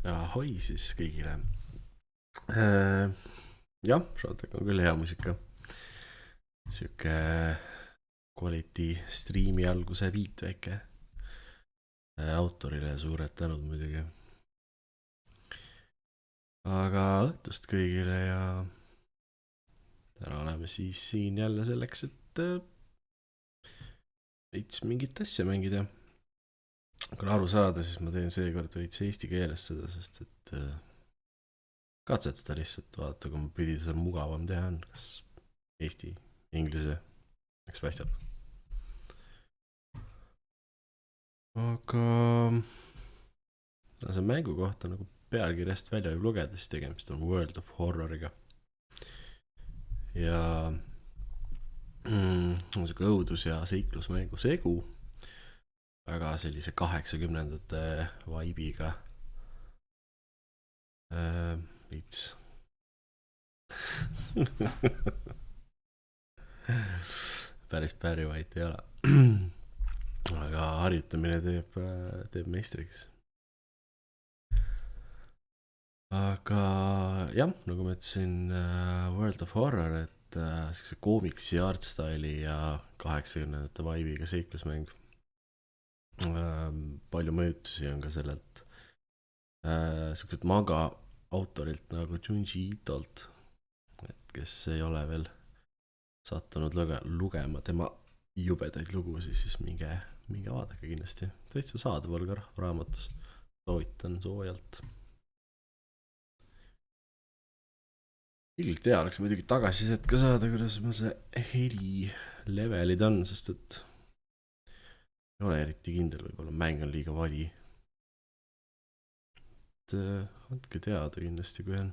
Ja hoi siis kõigile. Äh, jah, Shroudtrack on küll hea muusika. Siuke quality streami alguse beat väike. Autorile suured tänud muidugi. Aga õhtust kõigile ja täna oleme siis siin jälle selleks, et veits mingit asja mängida. Kui on aru saada, siis ma teen seekord veits eesti keeles seda, sest et katsetada lihtsalt vaata, kui ma pidi seda mugavam teha on, kas eesti, inglise, eks paistab. Aga see mängu kohta nagu pealkirjast välja võib lugeda, siis tegemist on World of Horroriga. Ja on siuke õudus- ja seiklusmängu segu. Väga sellise 80ndate vibe'iga. Veits päris Barry White ei ole. Aga harjutamine teeb meistriks. Aga jah, nagu ma ütlesin, World of Horror, et siukse koomiksi artstyle'i ja 80ndate vibe'iga seiklusmäng. Palju mõjutusi on ka sellelt siukselt manga autorilt nagu Junji Itolt, et kes ei ole veel sattunud lugema tema jubedaid lugusid, siis minge vaadake kindlasti. Täitsa saadaval ka raamatus, soovitan soojalt. Ilgelt hea oleks muidugi tagasisidet ka saada, kuidas mul see heli levelid on, sest et ei ole eriti kindel, võib-olla mäng on liiga vali. Et andke teada kindlasti, kui on.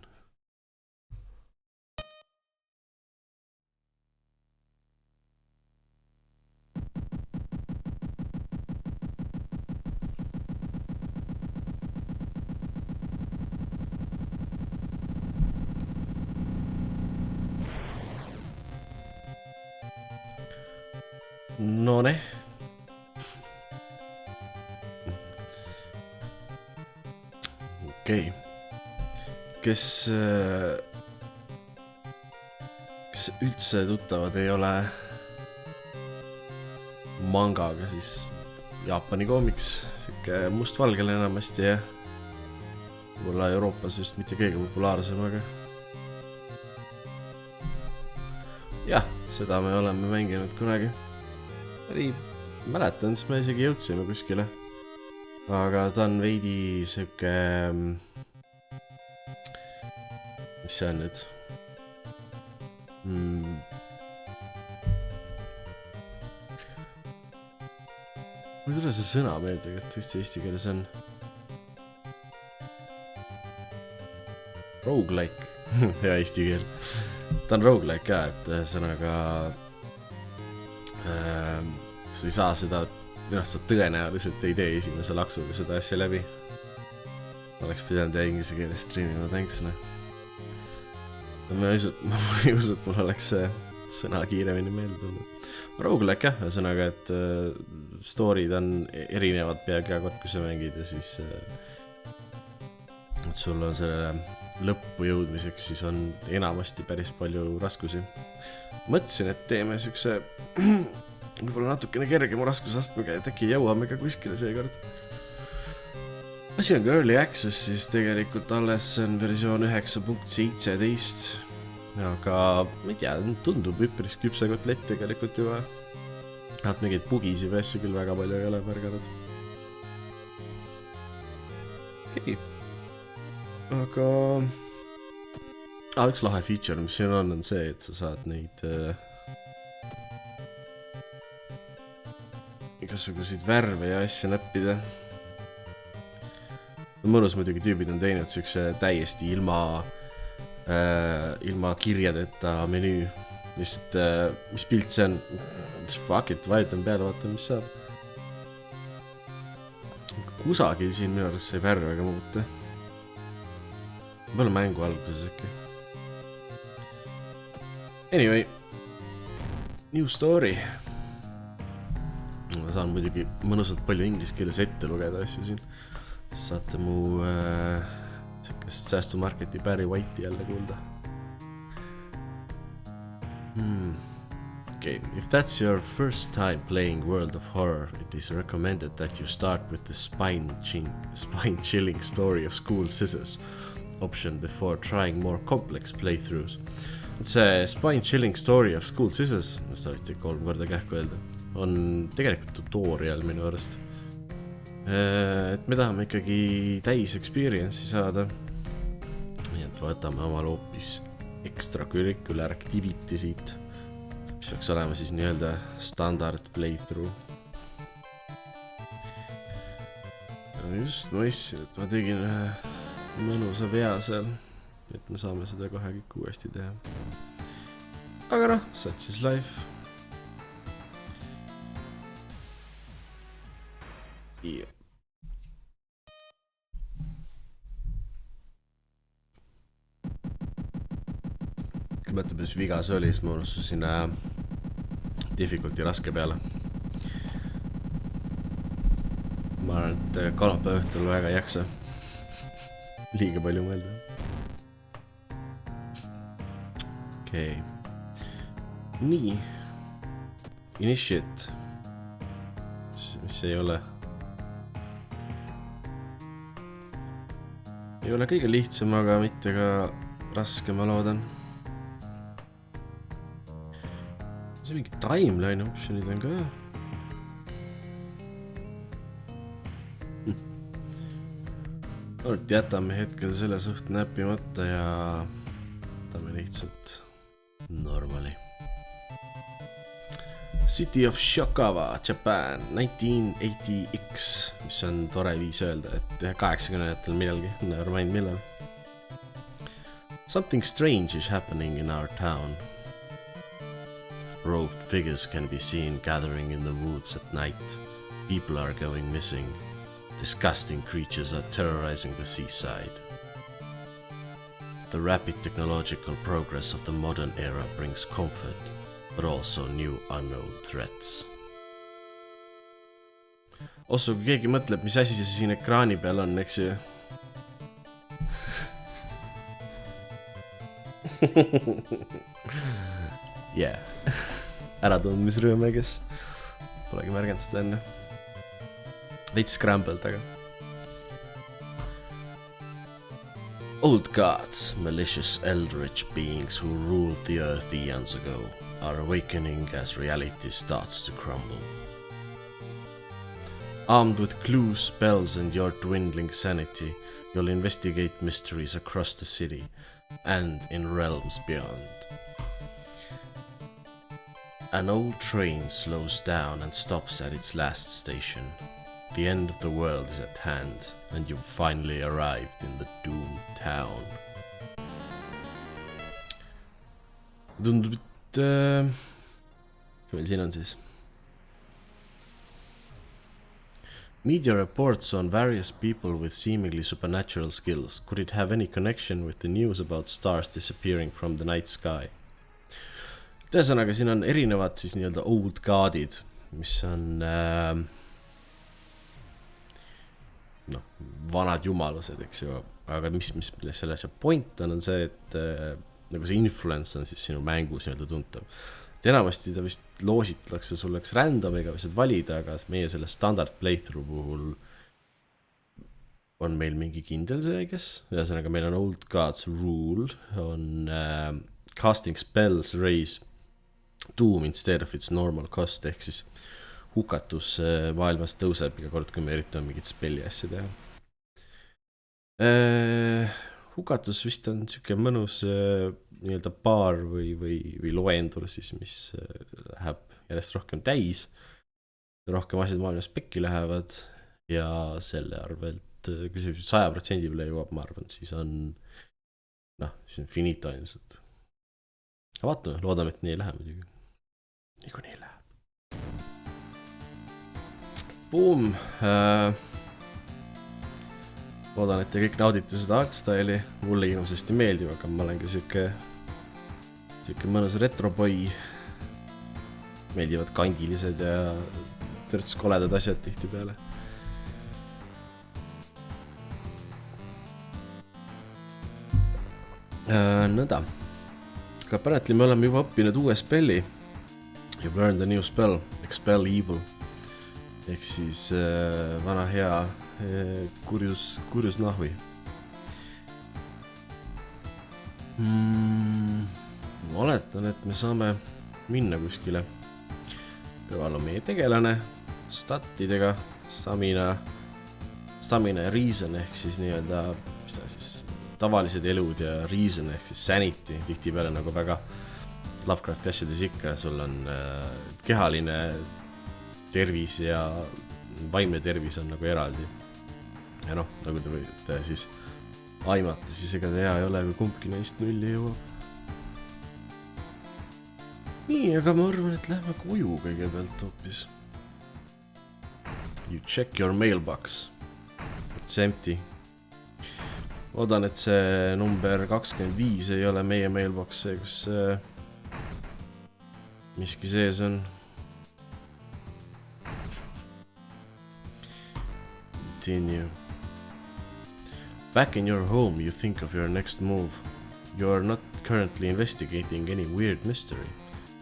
No ne. Okei. Kes üldse tuttavad ei ole mangaga, siis Jaapani koomiks, siuke mustvalgele enamasti ja võib-olla Euroopas just mitte kõige populaarsem, aga jah, seda me oleme mänginud kunagi. Ei mäletan, siis me isegi jõudsime kuskile. Aga ta on veidi siuke mis see on nüüd? Mul ei tule see sõna meelde, et tõesti eesti keeles on roguelike. Hea eesti keel. Ta on roguelike ka, et sõnaga sa ei saa seda, sa tõenäoliselt ei tee esimese laksuga seda asja läbi. Oleks pidanud inglise keeles streamima, thanks. Ma ei usu, et mul oleks see sõna kiiremini meelde tulnud. Roguelike jah, sõnaga, et story'd on erinevad peaaegu iga kord, kui sa mängid ja siis et sul on selle lõppu jõudmiseks, siis on enamasti päris palju raskusi. Mõtlesin, et teeme siukse võib-olla natukene kergema raskusastmega, et äkki jõuame ka kuskile seekord. Asi on ka early access, siis tegelikult alles on versioon 9.17, aga ma ei tea, tundub üpris küpse kotlett tegelikult juba. Nad mingeid bugisi või asju küll väga palju ei ole märganud. Okei. Aga üks lahe feature, mis siin on see, et sa saad neid igasuguseid värve ja asja näppida. Mõnus muidugi tüübid on teinud siukse täiesti ilma kirjadeta menüü. Lihtsalt, mis pilt see on? Fuck it, vajutan peale, vaatan, mis saab. Kusagil siin minu arust sai värvega muuta. Võib-olla mängu alguses äkki. Anyway, new story. Ma saan muidugi mõnusalt palju inglise keeles ette lugeda asju siin. saate mu säästumarketi Barry White'i jälle kuulda. Okay, if that's your first time playing World of Horror, it is recommended that you start with the spine-chilling story of School Scissors option before trying more complex playthroughs. See spine-chilling story of School Scissors, seda võite 3 korda kähku öelda, on tegelikult tutorial minu arust. Et me tahame ikkagi täis experience'i saada. Nii et võtame omal hoopis extracurricular activity siit, mis peaks olema siis nii-öelda standard playthrough. Just mõistsin, et ma tegin mõnusa vea seal, et me saame seda kohe kõik uuesti teha. Aga noh, such is life. Yeah. Kui mõtleb, mis viga see oli, siis ma unustasin difficulty raske peale. Ma arvan, et kolmapäeva õhtul väga ei jaksa. Liiga palju mõelda. Okei. Nii. Initiate. Mis ei ole? Ei ole kõige lihtsam, aga mitte ka raske, ma loodan. See mingi timeline optionid on ka. Jätame hetkel selle suht näppimata ja võtame lihtsalt normali. City of Shokava, Japan, 1980X, mis on tore viis öelda, et 80-ndatel millalgi, never mind millal. Something strange is happening in our town. Robed figures can be seen gathering in the woods at night. People are going missing. Disgusting creatures are terrorizing the seaside. The rapid technological progress of the modern era brings comfort, but also new unknown threats. Also, kui keegi mõtleb, mis asi see siin ekraani peal on, eks ju? Yeah. Äratundmisrõõm, kes polegi märganud seda enne. Veits scrambled, aga. Old gods, malicious eldritch beings who ruled the earth eons ago, are awakening as reality starts to crumble. Armed with clues, spells, and your dwindling sanity, you'll investigate mysteries across the city and in realms beyond. An old train slows down and stops at its last station. The end of the world is at hand, and you've finally arrived in the doomed town. Tundub, et... Kui meil siin on siis? Media reports on various people with seemingly supernatural skills. Could it have any connection with the news about stars disappearing from the night sky? Tõesõnaga, siin on erinevad siis nii-öelda old godid, mis on... vanad jumalused, eks ju, aga mis selle point on see, et nagu see influence on siis sinu mängus nii-öelda tuntav. Et enamasti ta vist loositakse sulleks randomiga või saad valida, aga meie selle standard playthrough puhul on meil mingi kindel see, kes. Ühesõnaga meil on Old Gods Rule, on casting spells raise doom instead of its normal cost, ehk siis hukatus maailmas tõuseb iga kord, kui me üritame mingit spelli asja teha. Hukatus vist on siuke mõnus nii-öelda baar või loendur siis, mis läheb järjest rohkem täis. Rohkem asjad maailmas pekki lähevad ja selle arvelt, kui see 100% üle jõuab, ma arvan, siis on siis on finito ilmselt. Aga vaatame, loodame, et nii ei lähe muidugi. Nii kui nii läheb. Boom! Loodan, et te kõik naudite seda artstyle'i. Mulle hirmsasti meeldib, aga ma olen ka siuke mõnus retropoi. Meeldivad kandilised ja törts koledad asjad tihti peale. Nõnda. Aga apparently me oleme juba õppinud uue spelli. You've learned a new spell, expel evil. Ehk siis vana hea kurjus nahvi. Ma oletan, et me saame minna kuskile. Kõrval on meie tegelane statidega, stamina ja reason ehk siis nii-öelda tavalised elud ja reason ehk siis sanity, tihti peale nagu väga Lovecrafti asjades ikka, sul on kehaline tervis ja vaimne tervis on nagu eraldi. Ja nagu te võite siis aimata, siis ega ta hea ei ole, kui kumbki neist nulli jõuab. Nii, aga ma arvan, et lähme koju kõigepealt hoopis. You check your mailbox. It's empty. Oodan, et see number 25 ei ole meie mailbox, see, kus miski sees on. Continue. Back in your home, you think of your next move. You are not currently investigating any weird mystery.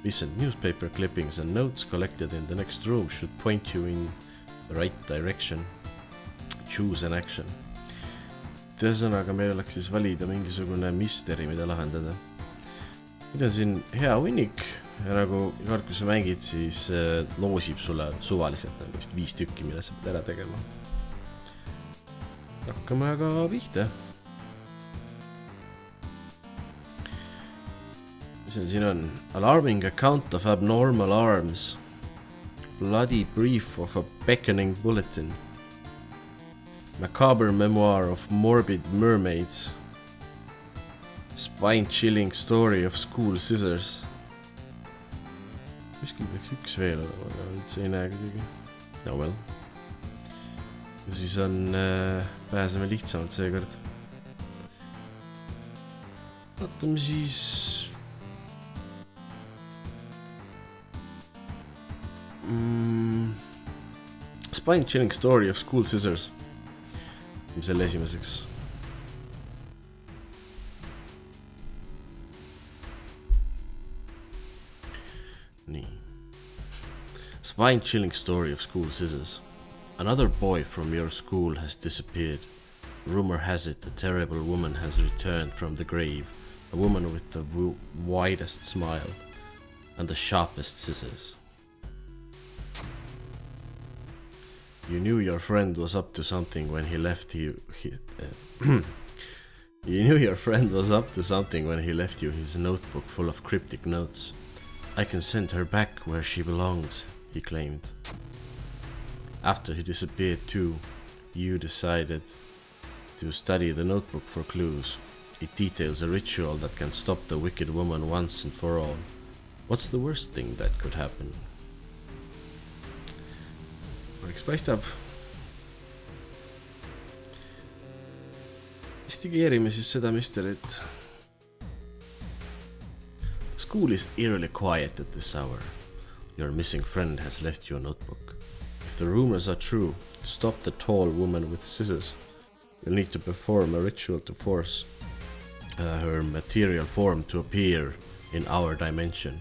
Recent newspaper clippings and notes collected in the next room should point you in the right direction. Choose an action. Tõesõnaga meil oleks siis valida mingisugune misteri, mida lahendada. Nüüd on siin hea hunnik ja nagu iga kord, kui sa mängid, siis loosib sulle suvaliselt nagu vist 5 tükki, mida sa pead ära tegema. Hakkame aga pihta. Mis siin on? Alarming account of abnormal arms. Bloody brief of a beckoning bulletin. Macabre memoir of morbid mermaids. Spine-chilling story of school scissors. Kuskil peaks üks veel olema, aga üldse ei näe kuidagi. No well. Ja siis on pääseme lihtsamalt seekord. Vaatame siis Spine-chilling story of school scissors. Selle esimeseks. Nii. Spine-chilling story of school scissors. Another boy from your school has disappeared. Rumor has it a terrible woman has returned from the grave. A woman with the widest smile and the sharpest scissors. You knew your friend was up to something when he left you. You knew your friend was up to something when he left you his notebook full of cryptic notes. I can send her back where she belongs, he claimed. After he disappeared too, you decided to study the notebook for clues. It details a ritual that can stop the wicked woman once and for all. What's the worst thing that could happen? Eks paistab. Investigeerime siis seda misterit. The school is eerily quiet at this hour. Your missing friend has left you a notebook. If the rumors are true, to stop the tall woman with scissors, you'll need to perform a ritual to force her material form to appear in our dimension.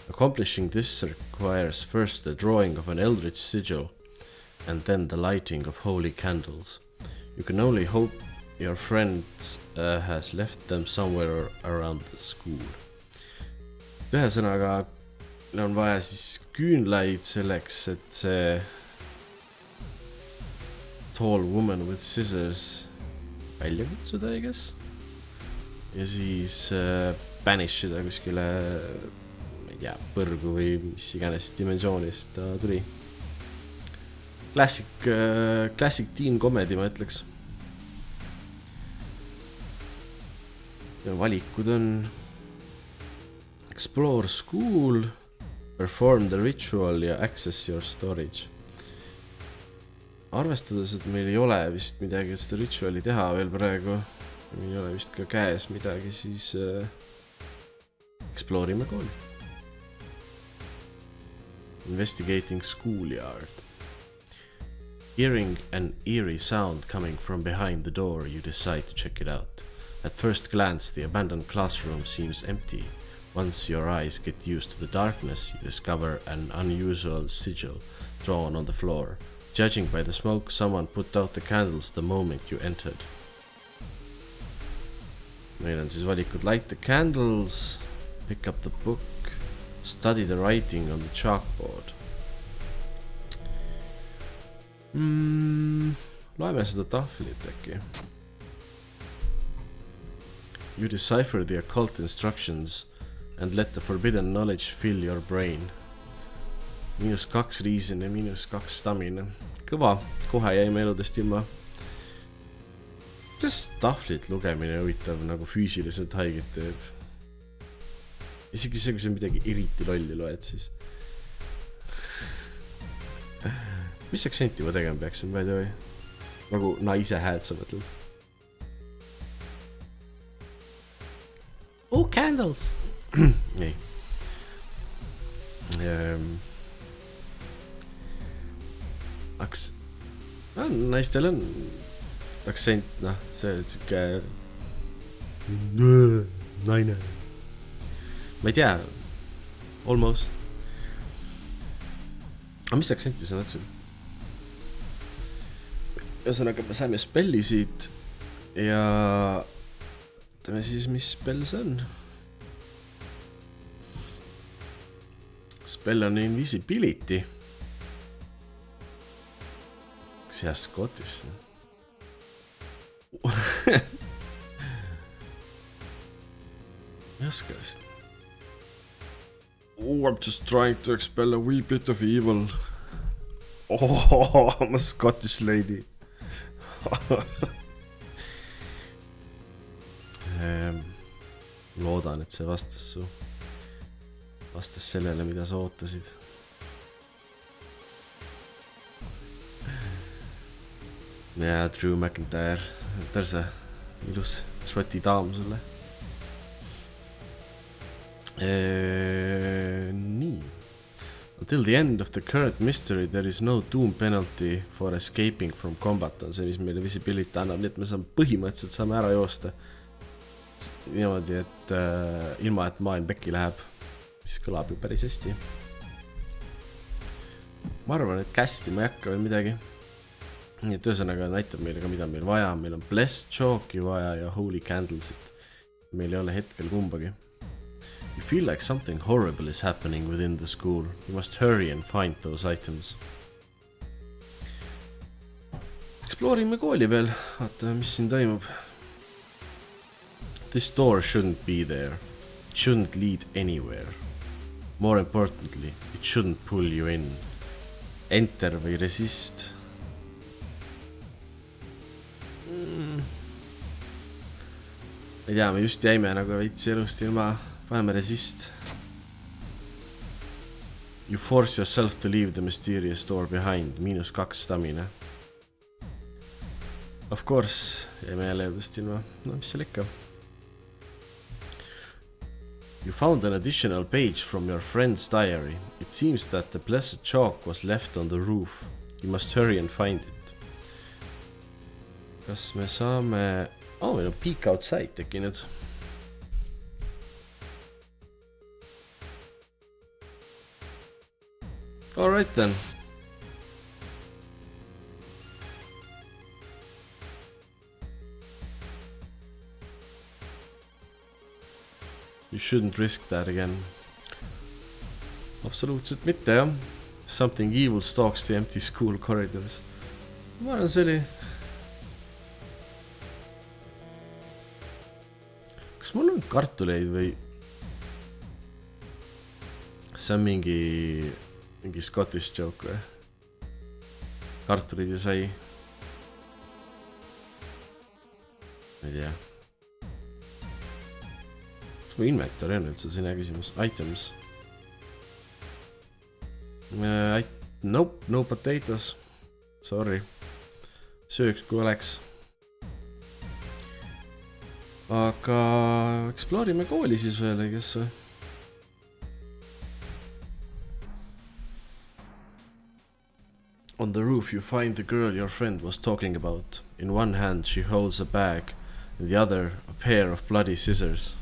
Accomplishing this requires first the drawing of an eldritch sigil and then the lighting of holy candles. You can only hope your friend has left them somewhere around the school. Ühesõnaga on vaja siis küünlaid selleks, et see tall woman with scissors välja kutsuda, I guess. Ja siis banishida kuskile, ma ei tea, põrgu või mis iganes dimensioonist ta tuli. Classic teen comedy, ma ütleks. Ja valikud on explore school, perform the ritual ja access your storage. Arvestades, et meil ei ole vist midagi, et seda rituali teha veel praegu, meil ei ole vist ka käes midagi, siis explore'ime kooli. Investigating schoolyard. Hearing an eerie sound coming from behind the door, you decide to check it out. At first glance, the abandoned classroom seems empty. Once your eyes get used to the darkness, you discover an unusual sigil drawn on the floor. Judging by the smoke, someone put out the candles the moment you entered. Meil on siis valikud light the candles, pick up the book, study the writing on the chalkboard. Loeme seda tahvlit äkki. You decipher the occult instructions and let the forbidden knowledge fill your brain. -2 reason ja -2 stamina. Kõva, kohe jäime eludest ilma. Kuidas tahvlit lugemine huvitav nagu füüsiliselt haiget teeb? Isegi see, kui sa midagi eriti lolli loed, siis. Mis aktsenti ma tegema peaksin, by the way? Nagu naise hääd sa mõtled. Oh, candles! Ei. Naistel on aktsent, noh, see tüke naine. Ma ei tea, almost. Aga mis aktsenti sa mõtlesid? Ühesõnaga, me saime spelli siit ja teeme siis, mis spell see on. Spell on invisibility. Kas hea Scottish? Ei oska vist. Oh, I'm just trying to expel a wee bit of evil. Oh, I'm a Scottish lady. Loodan, et see vastas sellele, mida sa ootasid. Ja, Drew McIntyre. There's a ilus šoti daam sulle. Nii. Until the end of the current mystery, there is no doom penalty for escaping from combat. On see, mis meile visibility annab, nii et me saame põhimõtteliselt saame ära joosta. Niimoodi, et ilma, et maailm pekki läheb. Mis kõlab ju päris hästi. Ma arvan, et kästi ma ei hakka või midagi. Nii et ühesõnaga näitab meile ka, mida meil vaja. Meil on blessed chalki vaja ja holy candlesit. Meil ei ole hetkel kumbagi. You feel like something horrible is happening within the school. You must hurry and find those items. Exploorime kooli veel. Vaatame, mis siin toimub. This door shouldn't be there. It shouldn't lead anywhere. More importantly, it shouldn't pull you in. Enter või resist. Ei tea, me just jäime nagu veits elust ilma. Paneme resist. You force yourself to leave the mysterious door behind. -2 stamina. Of course, jäime jälle elust ilma. No, mis seal ikka? You found an additional page from your friend's diary. It seems that the blessed chalk was left on the roof. You must hurry and find it. Kas me saame... Oh, meil on peek outside tekkinud. Alright then. You shouldn't risk that again. Absoluutselt mitte, jah. Something evil stalks the empty school corridors. Ma arvan, see oli... Kas mul on kartuleid või... See on mingi Scottish joke või? Kartulid ja sai. Ma ei tea. Kas mu inventory on üldse sinna küsimus? Items. Nope, no potatoes. Sorry. Sööks kui oleks. Aga exploorime kooli siis veel, kes või? On the roof you find the girl your friend was talking about. In one hand she holds a bag and the other a pair of bloody scissors.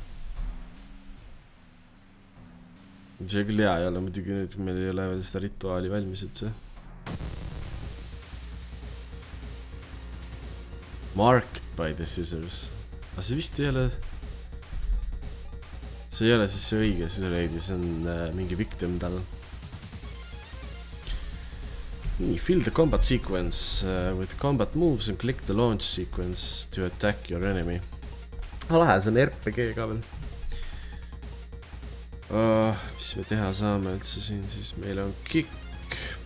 See küll hea ei ole, muidugi nüüd meil ei ole veel seda rituaali valmis, et see marked by the scissors. Aga see vist ei ole, see ei ole siis see õige scissor lady, see on mingi victim tal. Nii, fill the combat sequence with combat moves and click the launch sequence to attack your enemy. Lahe, see on RPG ka veel. Mis me teha saame üldse siin, siis meil on kick,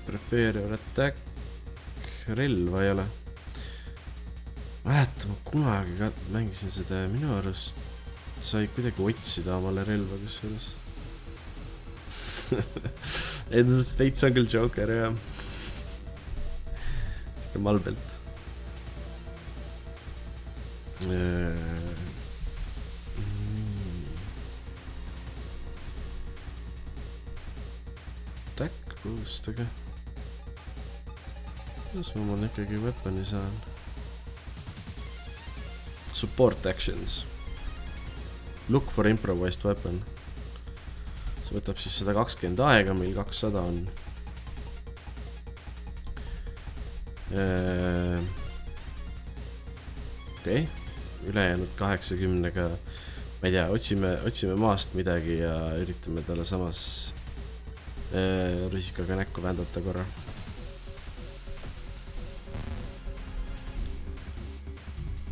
prepare your attack, relva ei ole. Mäleta, ma kunagi ka mängisin seda ja minu arust sai kuidagi otsida omale relva, kus selles. Ei, see veits on küll Joker, jah. Malbelt. Attack boost, aga kuidas ma mul ikkagi weaponi saan? Support actions. Look for improvised weapon. See võtab siis 120 aega, meil 200 on. Okei, ülejäänud 80-ga, ma ei tea, otsime maast midagi ja üritame talle samas rusikaga näkku vändata korra.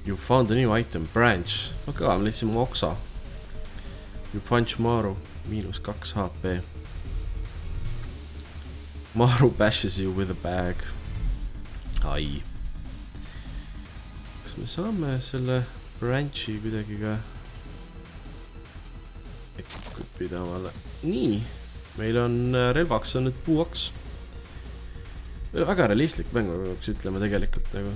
You found a new item, branch. Okei, me leidsime oksa. You punch Maru, -2 HP. Maru bashes you with a bag. Ai. Kas me saame selle branchi kuidagi ka equipida omale? Nii, meil on relvaks on nüüd puuoks. Väga realistlik mäng, peaks ütlema tegelikult nagu.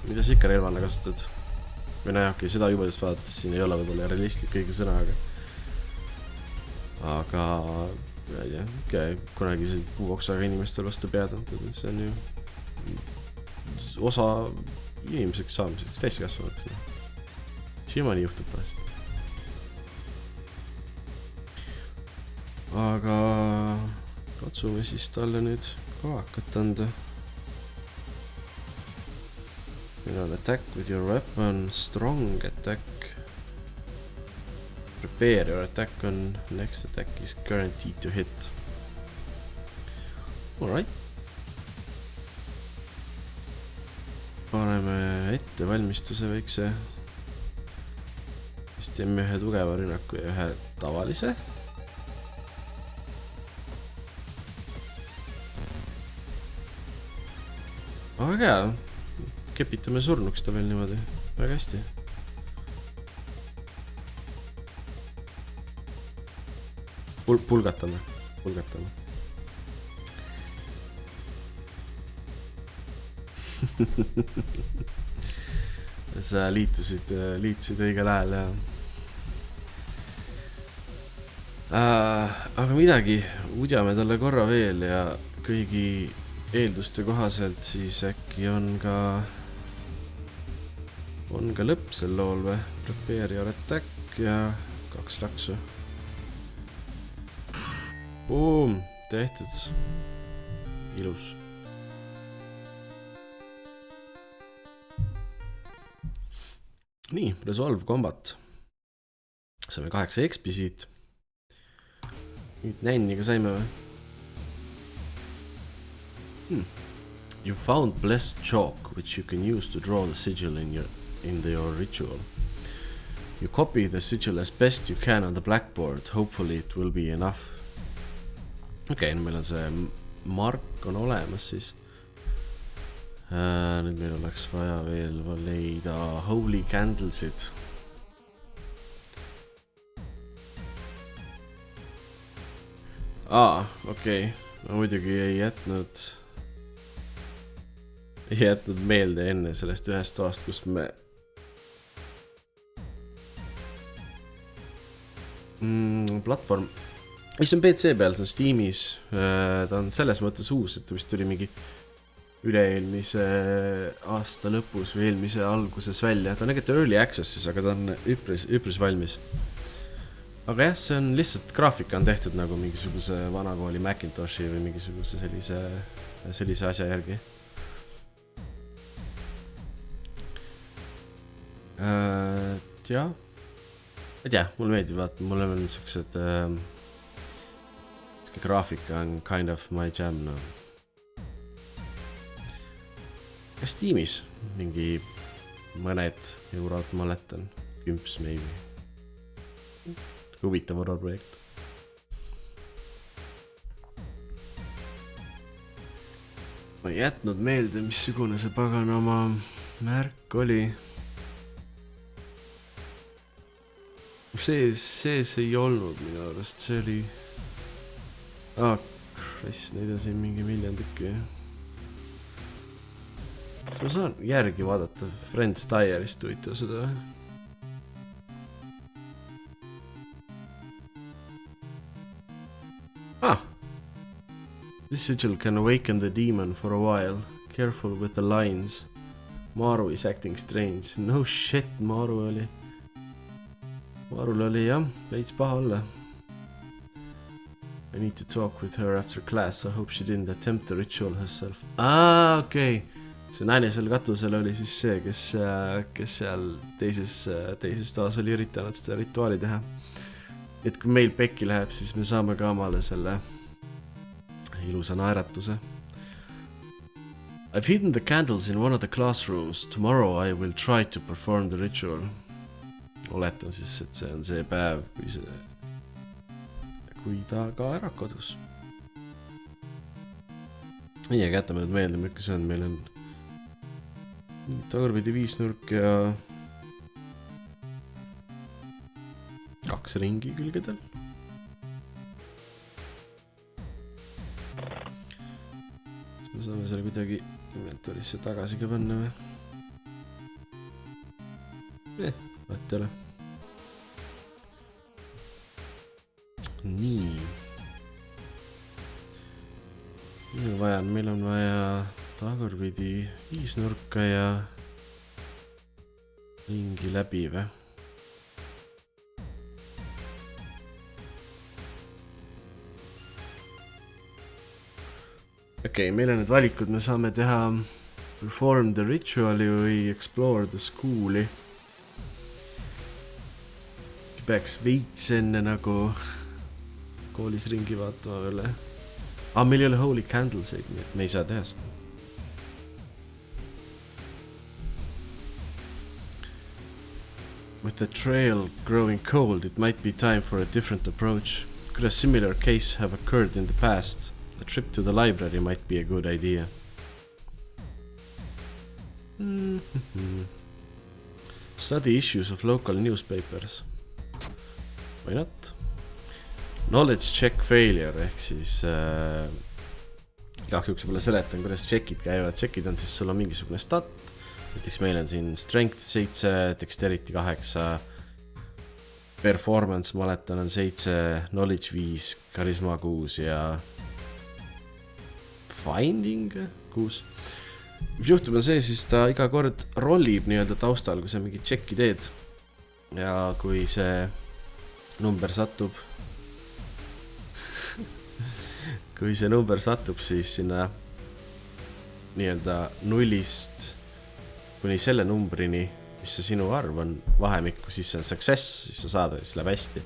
Mida sa ikka relvana kasutad? Või näe, okei, seda juba just vaadates siin ei ole võib-olla realistlik kõige sõna, aga ma ei tea, okei, kunagi see puuoksaga inimestel vastu pead antud, see on ju osa inimeseks saamiseks, täiesti kasvanud. Siiamaani juhtub vahest. Aga katsume siis talle nüüd kavakat anda. Meil on attack with your weapon, strong attack. Prepare your attack on next attack is guaranteed to hit. Alright. Paneme ette valmistuse väikse. Siis teeme ühe tugeva rünnaku ja ühe tavalise. Aga hea. Kepitame surnuks ta veel niimoodi. Väga hästi. Pulgatame. Sa liitusid õigel ajal ja aga midagi udjame talle korra veel ja kõigi eelduste kohaselt siis äkki on ka lõpp sel lool või? Prepare your attack ja 2 laksu. Boom, tehtud. Ilus. Nii, resolve combat. Saime 8 XP siit. Nüüd nänniga saime või? You found blessed chalk, which you can use to draw the sigil in your ritual. You copy the sigil as best you can on the blackboard. Hopefully it will be enough. Okei, nüüd meil on see mark on olemas siis. Nüüd meil oleks vaja veel leida holy candlesid. Okei. Ma muidugi ei jätnud meelde enne sellest ühest toast, kus me platvorm mis on PC peal, see on Steamis, ta on selles mõttes uus, et ta vist tuli mingi üle-eelmise aasta lõpus või eelmise alguses välja. Ta on tegelikult early access'is, aga ta on üpris valmis. Aga jah, see on lihtsalt graafika on tehtud nagu mingisuguse vanakooli Macintoshi või mingisuguse sellise asja järgi. Jah, et jah, mulle meeldib vaata, mulle on niisugused graafika on kind of my jam, no. Kas Steamis mingi mõned eurod maletan, 10 maybe. Huvitav horror-projekt. Ma ei jätnud meelde, missugune see paganama märk oli. Sees ei olnud minu arust, see oli... Christ, neid on siin mingi miljon tükki. Kas ma saan järgi vaadata Friends Diarist huvitav seda? This sigil can awaken the demon for a while. Careful with the lines. Maru is acting strange. No shit, Marul oli jah, veits paha olla. I need to talk with her after class. I hope she didn't attempt the ritual herself. Okay. See naine seal katusel oli siis see, kes seal teises taas oli üritanud seda rituaali teha. Et kui meil pekki läheb, siis me saame ka omale selle ilusa naeratuse. I've hidden the candles in one of the classrooms. Tomorrow I will try to perform the ritual. Oletan siis, et see on see päev, kui ta ka ära kodus. Ei, aga jätame nüüd meelde, milline see on. Meil on tagurpidi 5 nurk ja 2 ringi külgedel. Siis me saame selle kuidagi inventorisse tagasi ka panna või? Vaat ei ole. Nii. Meil on vaja tagurpidi 5 nurka ja ringi läbi või? Okei, meil on need valikud, me saame teha perform the rituali või explore the school'i. Peaks veits enne nagu koolis ringi vaatama veel. Meil ei ole holy candles, nii et me ei saa teha seda. With the trail growing cold, it might be time for a different approach. Could a similar case have occurred in the past? A trip to the library might be a good idea. Study issues of local newspapers. Why not? Knowledge check failure, ehk siis igaks juhuks võib-olla seletan, kuidas checkid käivad. Checkid on siis, sul on mingisugune stat. Näiteks meil on siin strength 7, dexterity 8, performance, ma oletan, on 7, knowledge 5, charisma 6 ja finding 6. Mis juhtub on see, siis ta iga kord rollib nii-öelda taustal, kui sa mingi checki teed. Ja kui see number satub, siis sinna nii-öelda 0-st kuni selle numbrini, mis see sinu arv on vahemikku, siis see on success, siis sa saad, siis läheb hästi.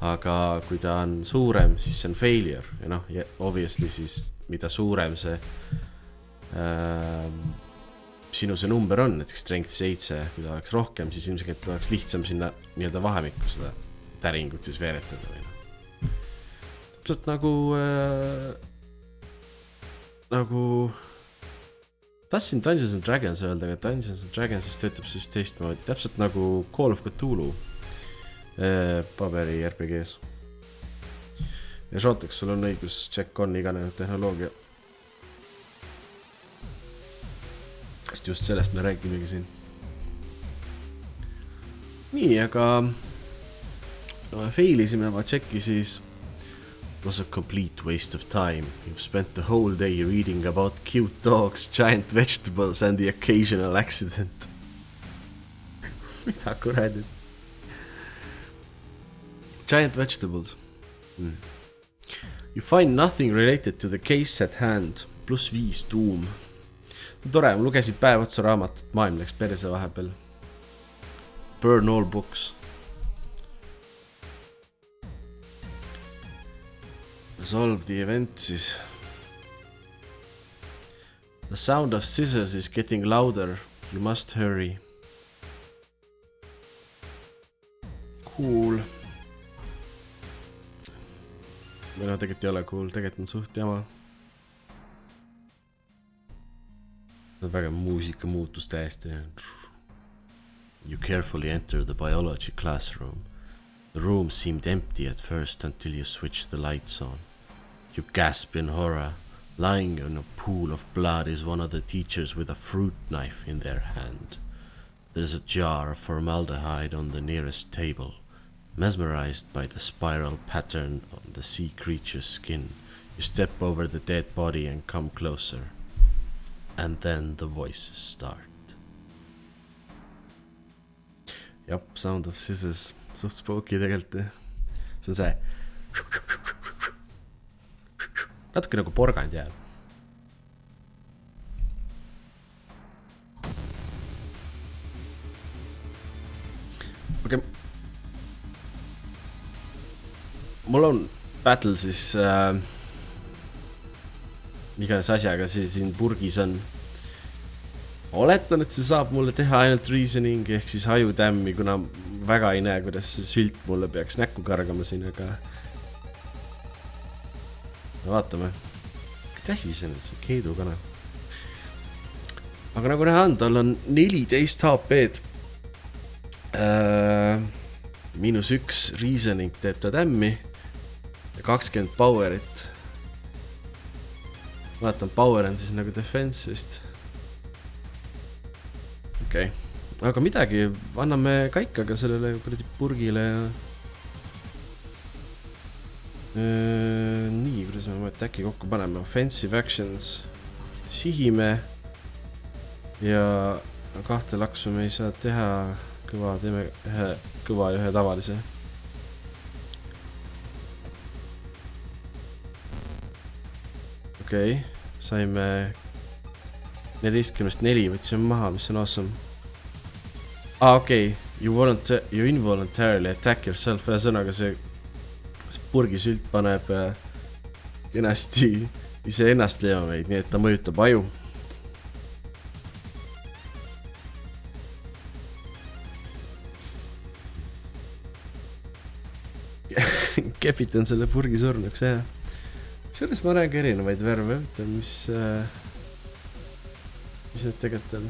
Aga kui ta on suurem, siis see on failure. Ja noh, obviously siis mida suurem see sinu see number on, näiteks strength 7, kui ta oleks rohkem, siis ilmselt oleks lihtsam sinna nii-öelda vahemikku seda täringut siis veeretada või noh. Täpselt nagu tahtsin Dungeons and Dragons öelda, aga Dungeons and Dragons siis töötab siis teistmoodi. Täpselt nagu Call of Cthulhu paberi RPGs. Ja Šoteks, sul on õigus, check on iganenud tehnoloogia. Sest just sellest me räägimegi siin. Nii, aga failisime oma checki siis Was a complete waste of time. You've spent the whole day reading about cute dogs, giant vegetables and the occasional accident. Mida kuradi? Giant vegetables. You find nothing related to the case at hand. +5 tuum. Tore, ma lugesin päev otsa raamatut, maailm läks perse vahepeal. Burn all books. Resolve the event siis. The sound of scissors is getting louder. You must hurry. Cool. Või no tegelikult ei ole cool, tegelikult on suht jama. Väga muusika muutus täiesti. You carefully enter the biology classroom. The room seemed empty at first until you switched the lights on. You gasp in horror. Lying in a pool of blood is one of the teachers with a fruit knife in their hand. There's a jar of formaldehyde on the nearest table. Mesmerized by the spiral pattern on the sea creature's skin, you step over the dead body and come closer. And then the voices start. Jap, sound of scissors. Suht spooky tegelikult. See on see. Natuke nagu porgand jääb. Okei. Mul on battle siis iganes asjaga siin purgis on. Oletan, et see saab mulle teha ainult reasoning ehk siis hajutämmi, kuna väga ei näe, kuidas see sült mulle peaks näkku kargama siin, aga vaatame. Mida asi see on, see keedukana? Aga nagu näha on, tal on 14 HP-d. -1 reasoning teeb ta tämmi ja 20 powerit. Vaatan, power on siis nagu defense vist. Okei. Aga midagi, anname kaikaga sellele purgile ja nii, kuidas me mõtled äkki kokku paneme. Offensive actions. Sihime ja 2 laksu me ei saa teha kõva, teeme ühe kõva ja ühe tavalise. Okei, saime 14-st 4, võtsime maha, mis on awesome. Okei, you involuntarily attack yourself. Ühesõnaga see purgisült paneb kenasti ise ennast leevameid, nii et ta mõjutab aju. Kepitan selle purgi surnuks, jah. Selles ma näen ka erinevaid värve, mis need tegelikult on.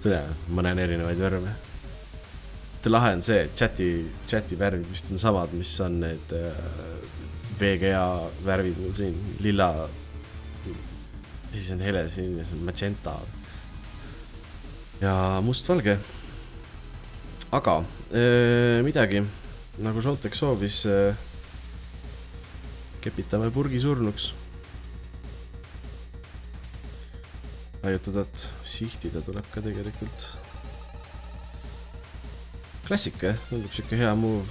Selle, ma näen erinevaid värve. Lahe on see, chati värvid vist on samad, mis on need VGA värvid mul siin. Lilla, siis on hele siin ja see on magenta ja mustvalge. Aga midagi, nagu Šontek soovis, kepitame purgi surnuks. Ajutada, et sihtida tuleb ka tegelikult. Klassika, tundub siuke hea move.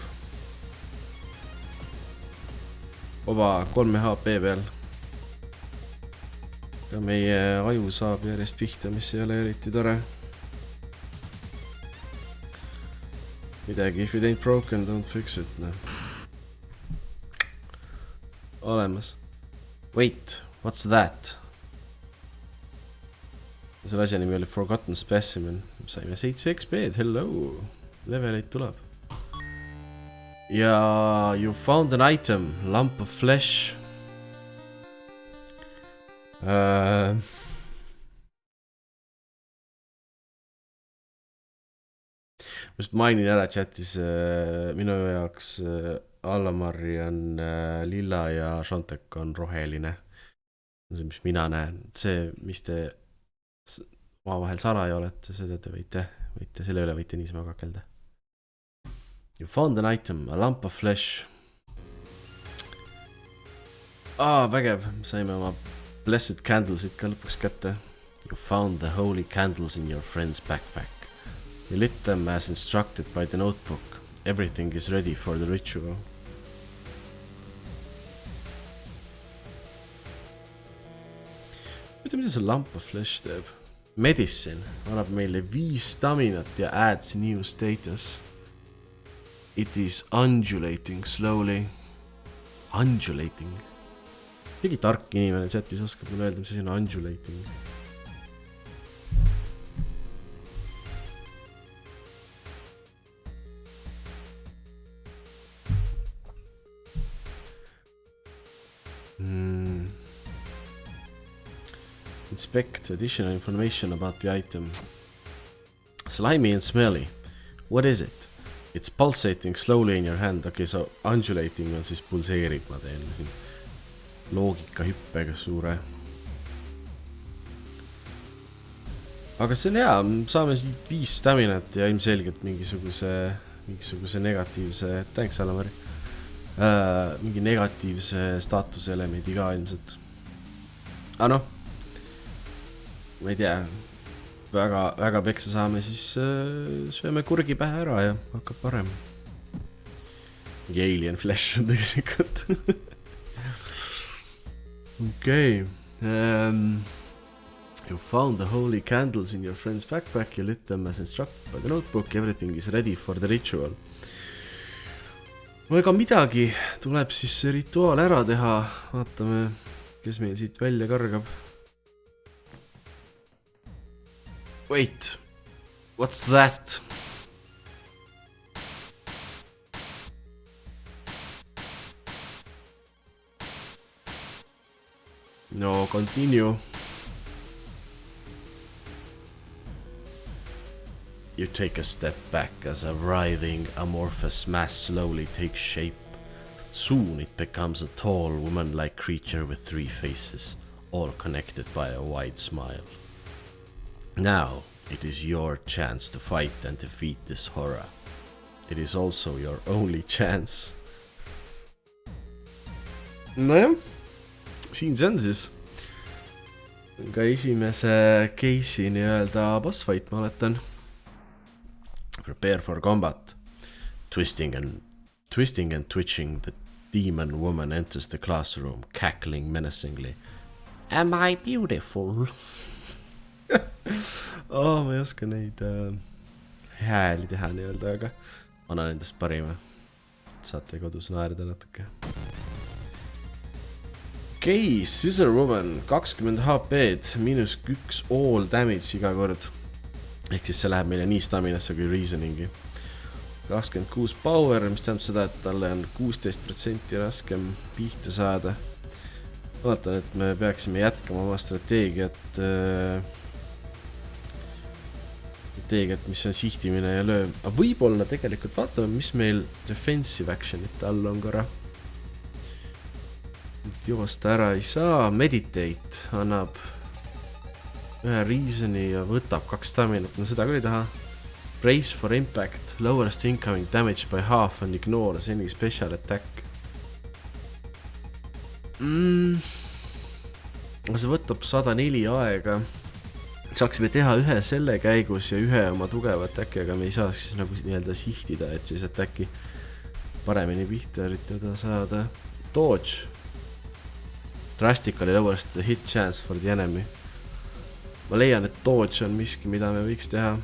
Oba 3 HP peal. Ja meie aju saab järjest pihta, mis ei ole eriti tore. Midagi, if it ain't broken, don't fix it. No. Olemas. Wait, what's that? Selle asja nimi oli Forgotten Specimen. Saime 7 XP-d, hello. Levelid tuleb. Ja you found an item, lump of flesh. Just mainin ära chatis, minu jaoks Allamari on lilla ja Šontek on roheline. See, mis mina näen. See, mis te omavahel salaja olete, seda te võite, selle üle võite niisama kakelda. You found an item, a lump of flesh. Vägev, saime oma blessed candlesid ka lõpuks kätte. You found the holy candles in your friend's backpack. You lit them as instructed by the notebook. Everything is ready for the ritual. Mida see lamp of flesh teeb? Medicine annab meile 5 staminat ja adds new status. It is undulating slowly. Undulating? Keegi tark inimene chatis oskab mulle öelda, mis asi on undulating. Inspect additional information about the item. Slimy and smelly. What is it? It's pulsating slowly in your hand. Okay, so undulating on siis pulseerib, ma teen siin loogika hüppega suure. Aga see on hea, saame 5 staminat ja ilmselgelt mingisuguse negatiivse, thanks Alamari, mingi negatiivse staatuse elemendi ka ilmselt. Noh, ma ei tea, väga peksa saame, siis sööme kurgi pähe ära ja hakkab parem. Mingi alien flash on tegelikult. Okay. You found the holy candles in your friend's backpack. You lit them as instructed by the notebook. Everything is ready for the ritual. Ega midagi, tuleb siis see rituaal ära teha. Vaatame, kes meil siit välja kargab. Wait, what's that? No, continue. You take a step back as a writhing amorphous mass slowly takes shape. Soon it becomes a tall woman-like creature with 3 faces, all connected by a wide smile. Now it is your chance to fight and defeat this horror. It is also your only chance. Nojah, siin see on siis ka esimese case'i nii-öelda boss fight, ma oletan. Prepare for combat. Twisting and twitching, the demon woman enters the classroom, cackling menacingly. Am I beautiful? Ma ei oska neid hääli teha nii-öelda, aga annan endast parima. Saate kodus naerda natuke. Okei, Scissor Woman, 20 HP-d, -1 all damage iga kord. Ehk siis see läheb meile nii staminasse kui reasoningi. 26 power, mis tähendab seda, et talle on 16% raskem pihta saada. Vaatan, et me peaksime jätkama oma strateegiat, mis on sihtimine ja lööv. Aga võib-olla tegelikult vaatame, mis meil defensive actionite all on korra. Joosta ära ei saa. Meditate annab 1 reasoni ja võtab 2 staminat. No seda ka ei taha. Brace for impact. Lowest incoming damage by half and ignore any special attack. See võtab 104 aega. Saaksime teha 1 selle käigus ja 1 oma tugeva attacki, aga me ei saaks siis nagu nii-öelda sihtida, et siis attacki paremini pihta üritada saada. Dodge. Drastically lowest hit chance for the enemy. Ma leian, et dodge on miski, mida me võiks teha.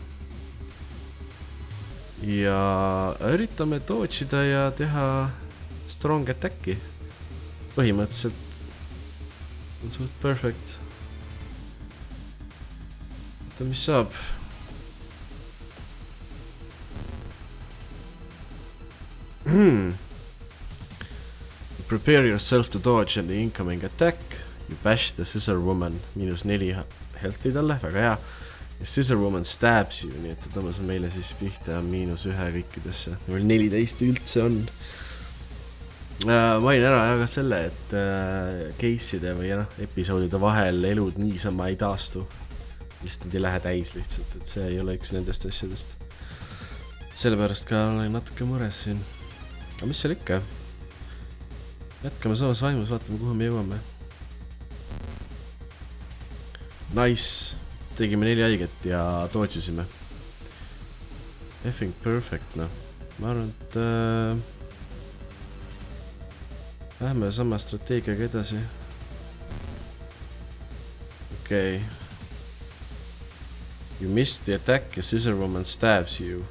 Ja üritame dodge'ida ja teha strong attacki. Põhimõtteliselt on suht perfect. Oota, mis saab? Prepare yourself to dodge the incoming attack. You bash the Scissor Woman. -4 health'i talle, väga hea. Ja Scissor Woman stabs you, nii et ta tõmbas meile siis pihta -1 kõikidesse. Meil 14 üldse on. Main ära ka selle, et case'ide või episoodide vahel elud niisama ei taastu. Lihtsalt ei lähe täis lihtsalt, et see ei ole üks nendest asjadest. Sellepärast ka olen natuke mures siin. Aga mis seal ikka? Jätkame samas vaimus, vaatame kuhu me jõuame. Nice, tegime 4 haiget ja tootsisime. Effing perfect, noh. Ma arvan, et lähme sama strateegiaga edasi. Okay. You missed the attack ja scissor woman stabs you.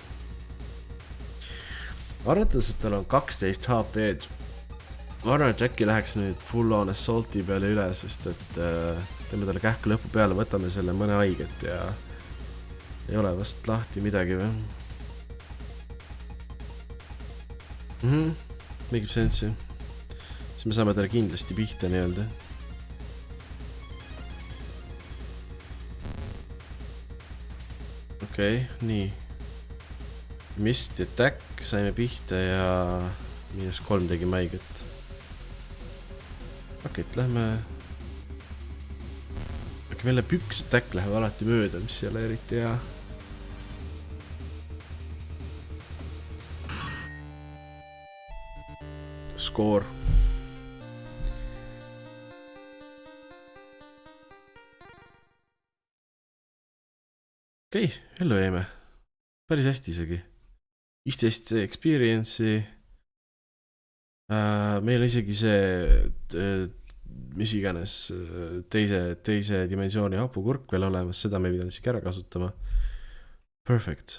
Arvates, et tal on 12 HP-d. Ma arvan, et äkki läheks nüüd full on assaulti peale üle, sest et teeme talle kähku lõpu peale, võtame selle mõne haiget ja ei ole vast lahti midagi või? Make sense. Siis me saame talle kindlasti pihta nii-öelda. Okei, nii. Missed attack, saime pihta ja -3 tegi maiget. Okei, et lähme... Okei, meile püks attack läheb alati mööda, mis ei ole eriti hea. Score. Okei, ellu jäime. Päris hästi isegi. 15 experience'i. Meil on isegi see, mis iganes, teise dimensiooni hapukurk veel olemas, seda me ei pidanud isegi ära kasutama. Perfect.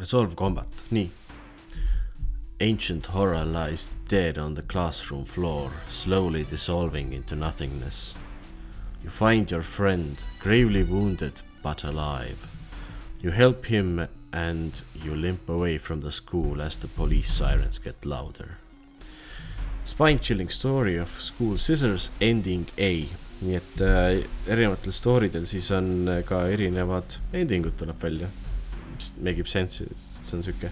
Solve combat, nii. Ancient horror lies dead on the classroom floor, slowly dissolving into nothingness. You find your friend, gravely wounded but alive. You help him and you limp away from the school as the police sirens get louder. Spine-chilling story of school scissors ending A. Nii et erinevatel storidel siis on ka erinevad endingud tuleb välja. Make sense, see on süke.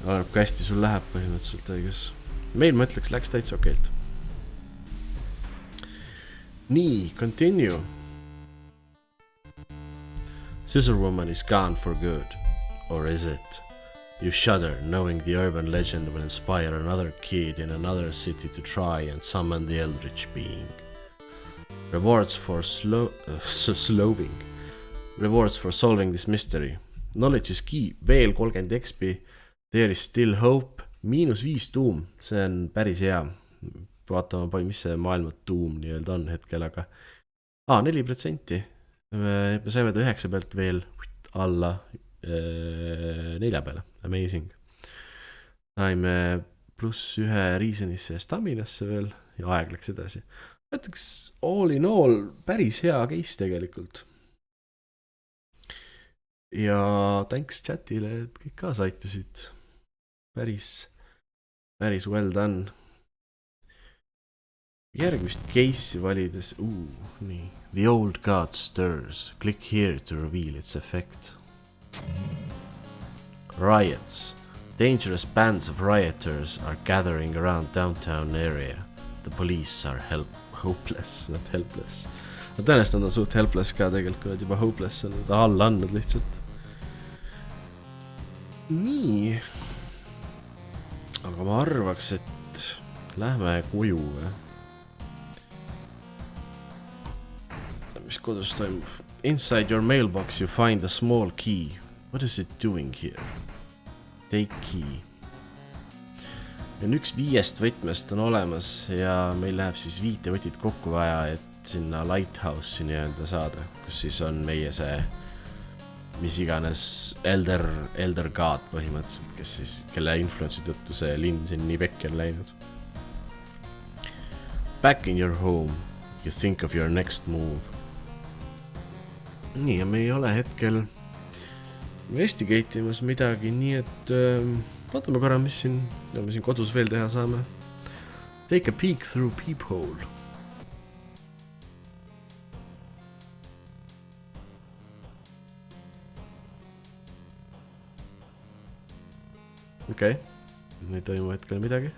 Oleneb, kui hästi sul läheb põhimõtteliselt õigus. Meil mõtleks läks täitsa okeilt. Nii, continue. Scissor woman is gone for good, or is it? You shudder, knowing the urban legend will inspire another kid in another city to try and summon the eldritch being. Rewards for Rewards for solving this mystery. Knowledge is key, veel 30 XP. There is still hope. -5 tuum, see on päris hea. Vaatame, mis see maailma tuum nii-öelda on hetkel, aga 4%. Me saime ta 9 pealt veel alla 4 peale. Amazing. Saime +1 reasonisse ja staminasse veel ja aeg läks edasi. Mõtleks all in all päris hea case tegelikult. Ja thanks chatile, et kõik kaasa aitasid. Päris well done. Järgmist case'i valides, nii. The old god stirs. Click here to reveal its effect. Riots. Dangerous bands of rioters are gathering around downtown area. The police are hopeless, not helpless. Tõenäoliselt on suht helpless ka tegelikult, kui nad juba hopeless on, ta alla andnud lihtsalt. Nii. Aga ma arvaks, et lähme koju või? Mis kodus toimub? Inside your mailbox you find a small key. What is it doing here? Take key. Ja 1 5 võtmest on olemas ja meil läheb siis 5 võtit kokku vaja, et sinna lighthouse'i nii-öelda saada, kus siis on meie see mis iganes elder god põhimõtteliselt, kes siis, kelle influensi tõttu see linn siin nii pekki on läinud. Back in your home, you think of your next move. Nii, ja me ei ole hetkel investigate imas midagi, nii et vaatame korra, mis siin kodus veel teha saame. Take a peek through peephole. Okei, ei toimu hetkel midagi.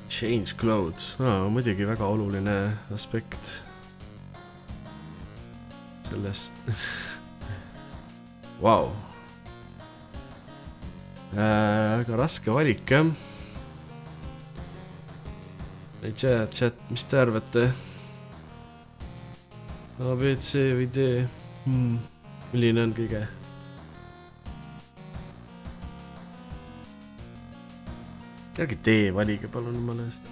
Change clothes, muidugi väga oluline aspekt. sellest. Vau. Väga raske valik, jah. Chat, mis te arvate? A, B, C või D? Milline on kõige? Ärge D valige palun jumala eest.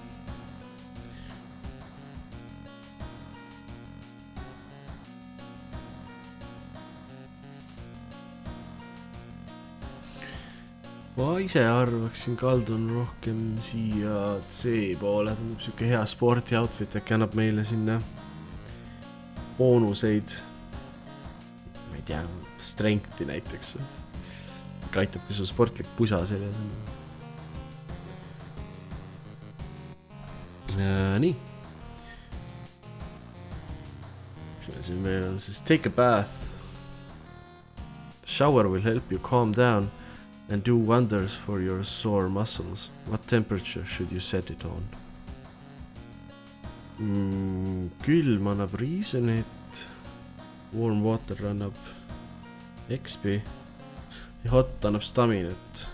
Ma ise arvaksin, kaldun rohkem siia C poole. Tundub siuke hea sporti outfit, äkki annab meile sinna boonuseid. Ma ei tea, strengthi näiteks. Aitab, kui sul sportlik pusa seljas on. Nii. Siin meil on siis take a bath. The shower will help you calm down and do wonders for your sore muscles. What temperature should you set it on? Külm annab reasonit. Warm water annab XP. Ja hot annab staminat.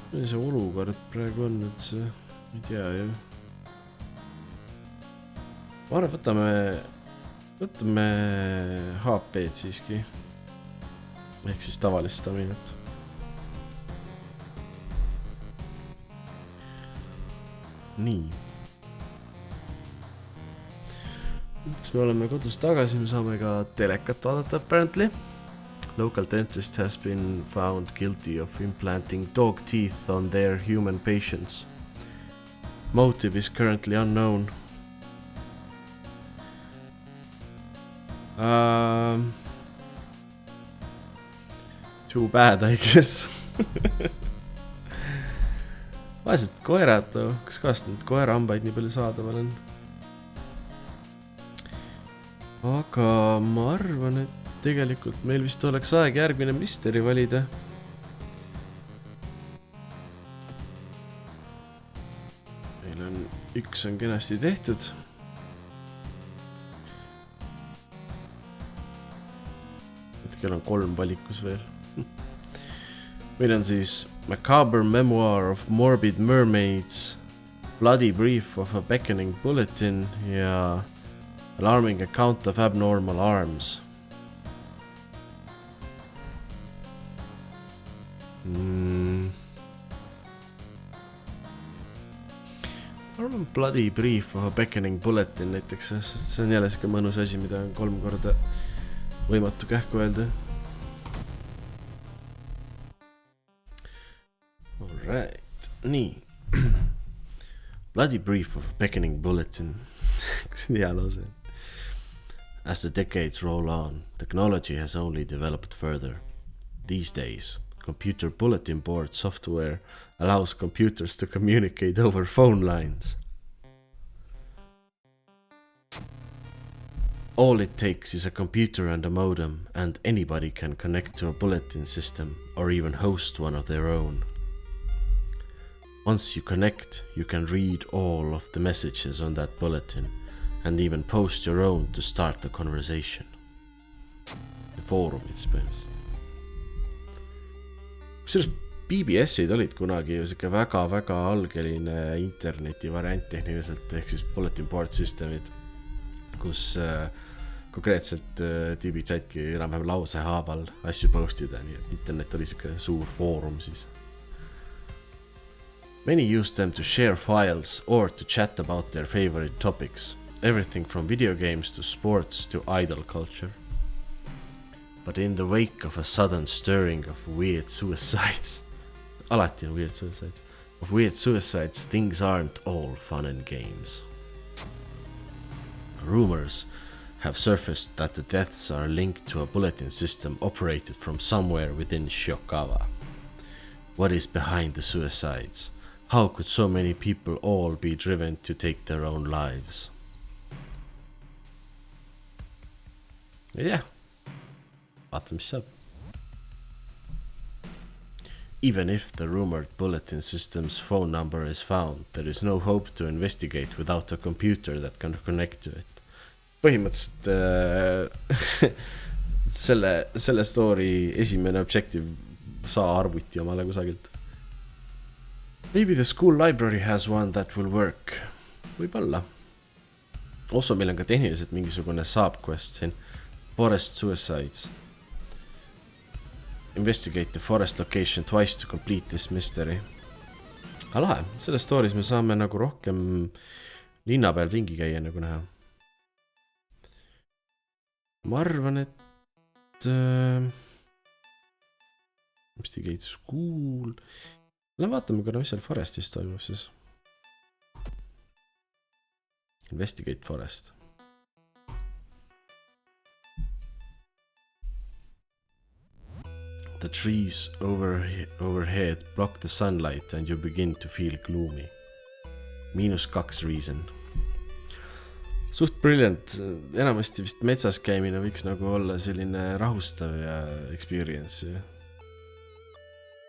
Mis see olukord praegu on, et see... ei tea, jah. Ma arvan, võtame HP-d siiski. Ehk siis tavalist staminat. Nii. Kui me oleme kodus tagasi, me saame ka telekat vaadata apparently. Local dentist has been found guilty of implanting dog teeth on their human patients. Motive is currently unknown. Too bad, I guess. Vaesed koerad, kas kahest nüüd koerahambaid nii palju saadaval on? Aga ma arvan, et tegelikult meil vist oleks aeg järgmine misteri valida. Üks on kenasti tehtud. Hetkel on 3 valikus veel. Meil on siis Macabre Memoir of Morbid Mermaids, Bloody Brief of a Beckoning Bulletin ja Alarming Account of Abnormal Arms. Arvan Bloody Brief of a Beckoning Bulletin näiteks, sest see on jälle siuke mõnus asi, mida on 3 korda võimatu kähku öelda. Alright, nii. Bloody Brief of a Beckoning Bulletin. Hea lause. As the decades roll on, technology has only developed further. These days, computer bulletin board software allows computers to communicate over phone lines. All it takes is a computer and a modem, and anybody can connect to a bulletin system or even host one of their own. Once you connect, you can read all of the messages on that bulletin and even post your own to start the conversation. Foorumid põhimõtteliselt. Kusjuures BBS-id olid kunagi ju siuke väga-väga algeline interneti variant tehniliselt, ehk siis bulletin board systemid, kus konkreetselt tüübid saidki enam-vähem lause haaval asju postida, nii et internet oli siuke suur foorum siis. Many use them to share files or to chat about their favorite topics, everything from video games to sports to idol culture. But in the wake of a sudden stirring of weird suicides, alati on weird suicides, things aren't all fun and games. Rumors have surfaced that the deaths are linked to a bulletin system operated from somewhere within Shiokawa. What is behind the suicides? How could so many people all be driven to take their own lives? Yeah. Vaatame, mis saab. Even if the rumored bulletin system's phone number is found, there is no hope to investigate without a computer that can connect to it. põhimõtteliselt selle story esimene objective saa arvuti omale kusagilt. Maybe the school library has one that will work. Võib-olla. Also meil on ka tehniliselt mingisugune subquest siin. Forest suicides. Investigate the forest location twice to complete this mystery. Lahe, selles stories me saame nagu rohkem linna peal ringi käia nagu näha. Ma arvan, et investigate school. Vaatame korra, mis seal forestis toimub siis. Investigate forest. The trees overhead block the sunlight and you begin to feel gloomy. -2 reason. Suht brilliant. Enamasti vist metsas käimine võiks nagu olla selline rahustav ja experience.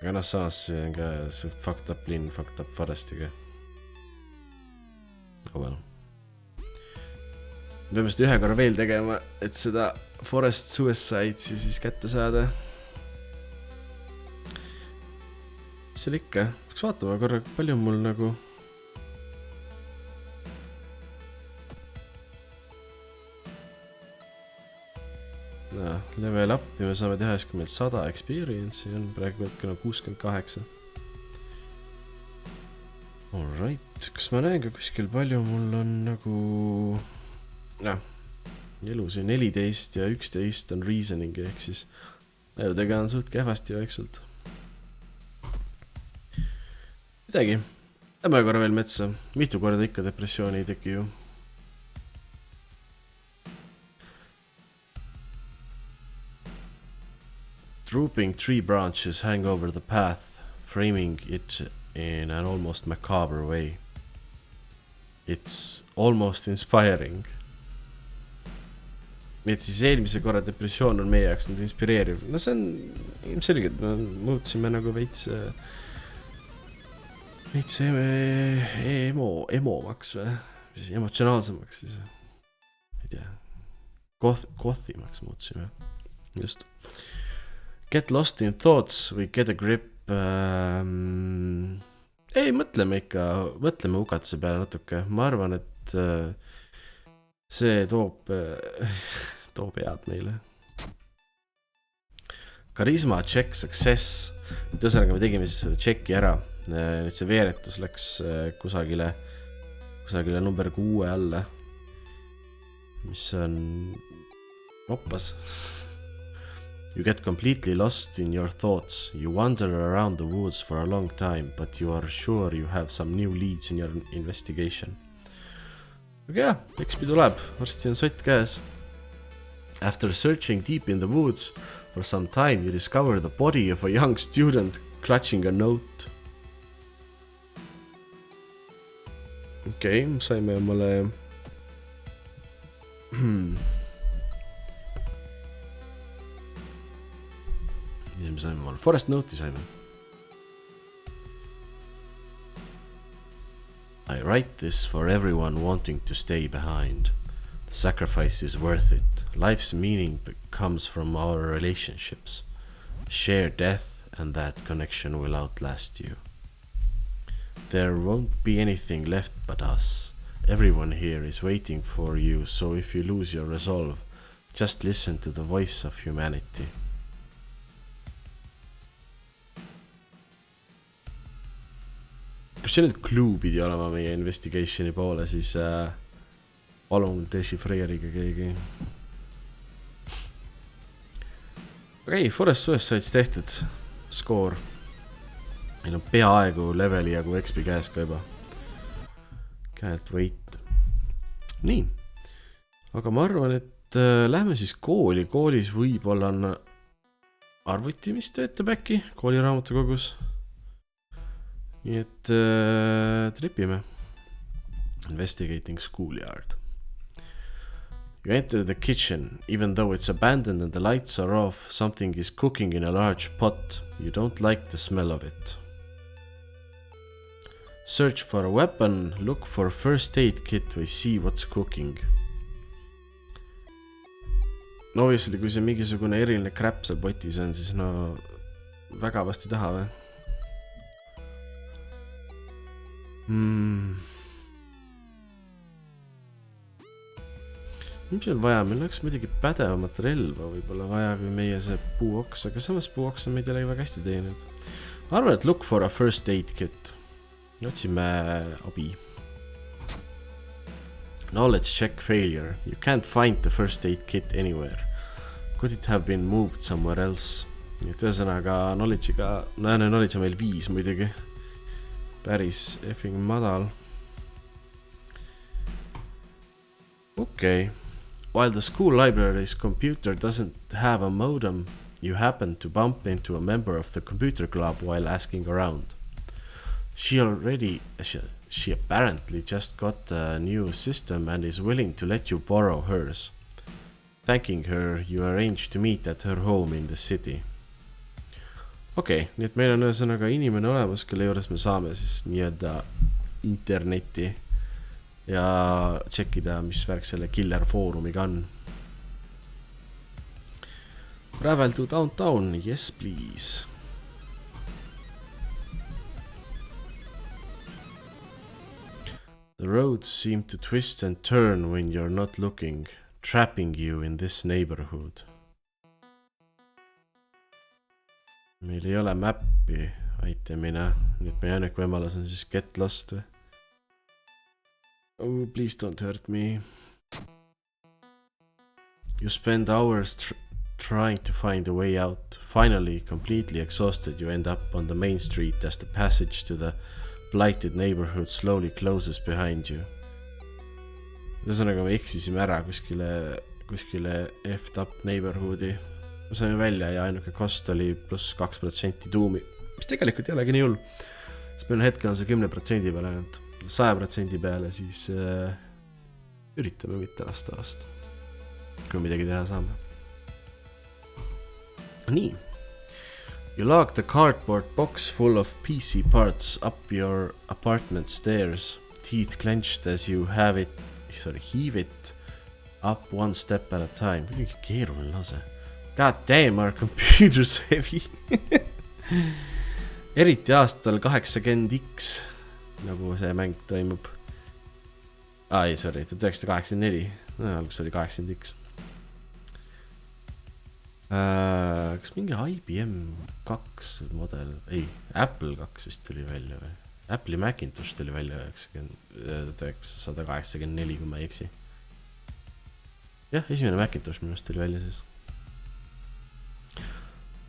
Aga samas see on ka suht fucked up linn, fucked up forestiga. Oh well. Me peame seda ühe korra veel tegema, et seda forest suicide'i siis kätte saada. Mis seal ikka? Peaks vaatama korra, palju mul nagu level up'i me saame teha, kui meil 100 experience'i on, praegu võtke 68. Alright, kas ma näen ka kuskil palju mul on nagu elus 14 ja 11 on reasoning, ehk siis ajudega on suht kehvasti vaikselt. Midagi, lähme korra veel metsa, mitu korda ikka depressiooni ei teki ju. Drooping tree branches hang over the path, framing it in an almost macabre way. It's almost inspiring. Nii et siis eelmise korra depressioon on meie jaoks nüüd inspireeriv. No see on ilmselgelt, me muutsime nagu veits emomaks või? Emotsionaalsemaks siis. Ei tea. Gothimaks muutsime. Just. Get lost in thoughts või get a grip. Ei, mõtleme ukatuse peale natuke. Ma arvan, et see toob head meile. Charisma check success. Tõsõnaga me tegime siis seda checki ära. Et see veeretus läks kusagile number 6 alla, mis on oppas. You get completely lost in your thoughts. You wander around the woods for a long time, but you are sure you have some new leads in your investigation. Aga jah, XP tuleb, varsti on sott käes. After searching deep in the woods for some time, you discover the body of a young student clutching a note. Okei, saime omale mis me saime omale? Forest note'i saime. I write this for everyone wanting to stay behind. The sacrifice is worth it. Life's meaning comes from our relationships. Share death and that connection will outlast you. There won't be anything left but us. Everyone here is waiting for you, so if you lose your resolve, just listen to the voice of humanity. Kui see nüüd clue pidi olema meie investigationi poole, siis palun desifreerige keegi. Okei, Forest Suicides tehtud. Score. Meil on peaaegu leveli jagu XP käes ka juba. Can't wait. Nii. Aga ma arvan, et lähme siis kooli. Koolis võib-olla on arvuti, mis töötab äkki kooliraamatukogus. Nii et tripime. Investigating schoolyard. You enter the kitchen. Even though it's abandoned and the lights are off, something is cooking in a large pot. You don't like the smell of it. Search for a weapon. Look for a first aid kit. We see what's cooking. no obviously, kui see mingisugune eriline crap seal potis on, siis no väga vast ei taha või? Mis on vaja? Meil oleks muidugi pädevamat relva võib-olla vaja kui meie see puuoks, aga samas puuoks on meid jälle väga hästi teinud. Ma arvan, et look for a first aid kit. Otsime abi. Knowledge check failure. You can't find the first aid kit anywhere. Could it have been moved somewhere else? Nii et ühesõnaga knowledge'iga, knowledge on meil 5 muidugi. Päris effing madal. Okay. While the school library's computer doesn't have a modem, you happen to bump into a member of the computer club while asking around. She apparently just got a new system and is willing to let you borrow hers. Thanking her, you arrange to meet at her home in the city. Okei, nii et meil on ühesõnaga inimene olemas, kelle juures me saame siis nii-öelda internetti ja tšekkida, mis värk selle killer foorumiga on. Travel to downtown, yes please. The roads seem to twist and turn when you're not looking, trapping you in this neighborhood. Meil ei ole mappi itemina, nii et meie ainuke võimalus on siis get lost või? Oh, please don't hurt me. You spend hours trying to find a way out. Finally, completely exhausted, you end up on the main street as the passage to the blighted neighborhood slowly closes behind you. Ühesõnaga me eksisime ära kuskile effed up neighborhoodi. Me saime välja ja ainuke kost oli plus 2% tuumi, mis tegelikult ei olegi nii hull. Sest meil hetkel on see 10% peale ainult 100% peale, siis üritame mitte lasta vastu, kui midagi teha saame. Nii. You log the cardboard box full of PC parts up your apartment stairs, teeth clenched as you heave it up one step at a time. Muidugi keeruline lase. God damn, our computer's heavy. Eriti aastal 80X, nagu see mäng toimub. Ei, sorry, 1984. Algus oli 80X. Kas mingi IBM 2 model? Ei, Apple 2 vist tuli välja või? Apple'i Macintosh tuli välja 1984, kui ma ei eksi. Jah, esimene Macintosh minu arust tuli välja siis.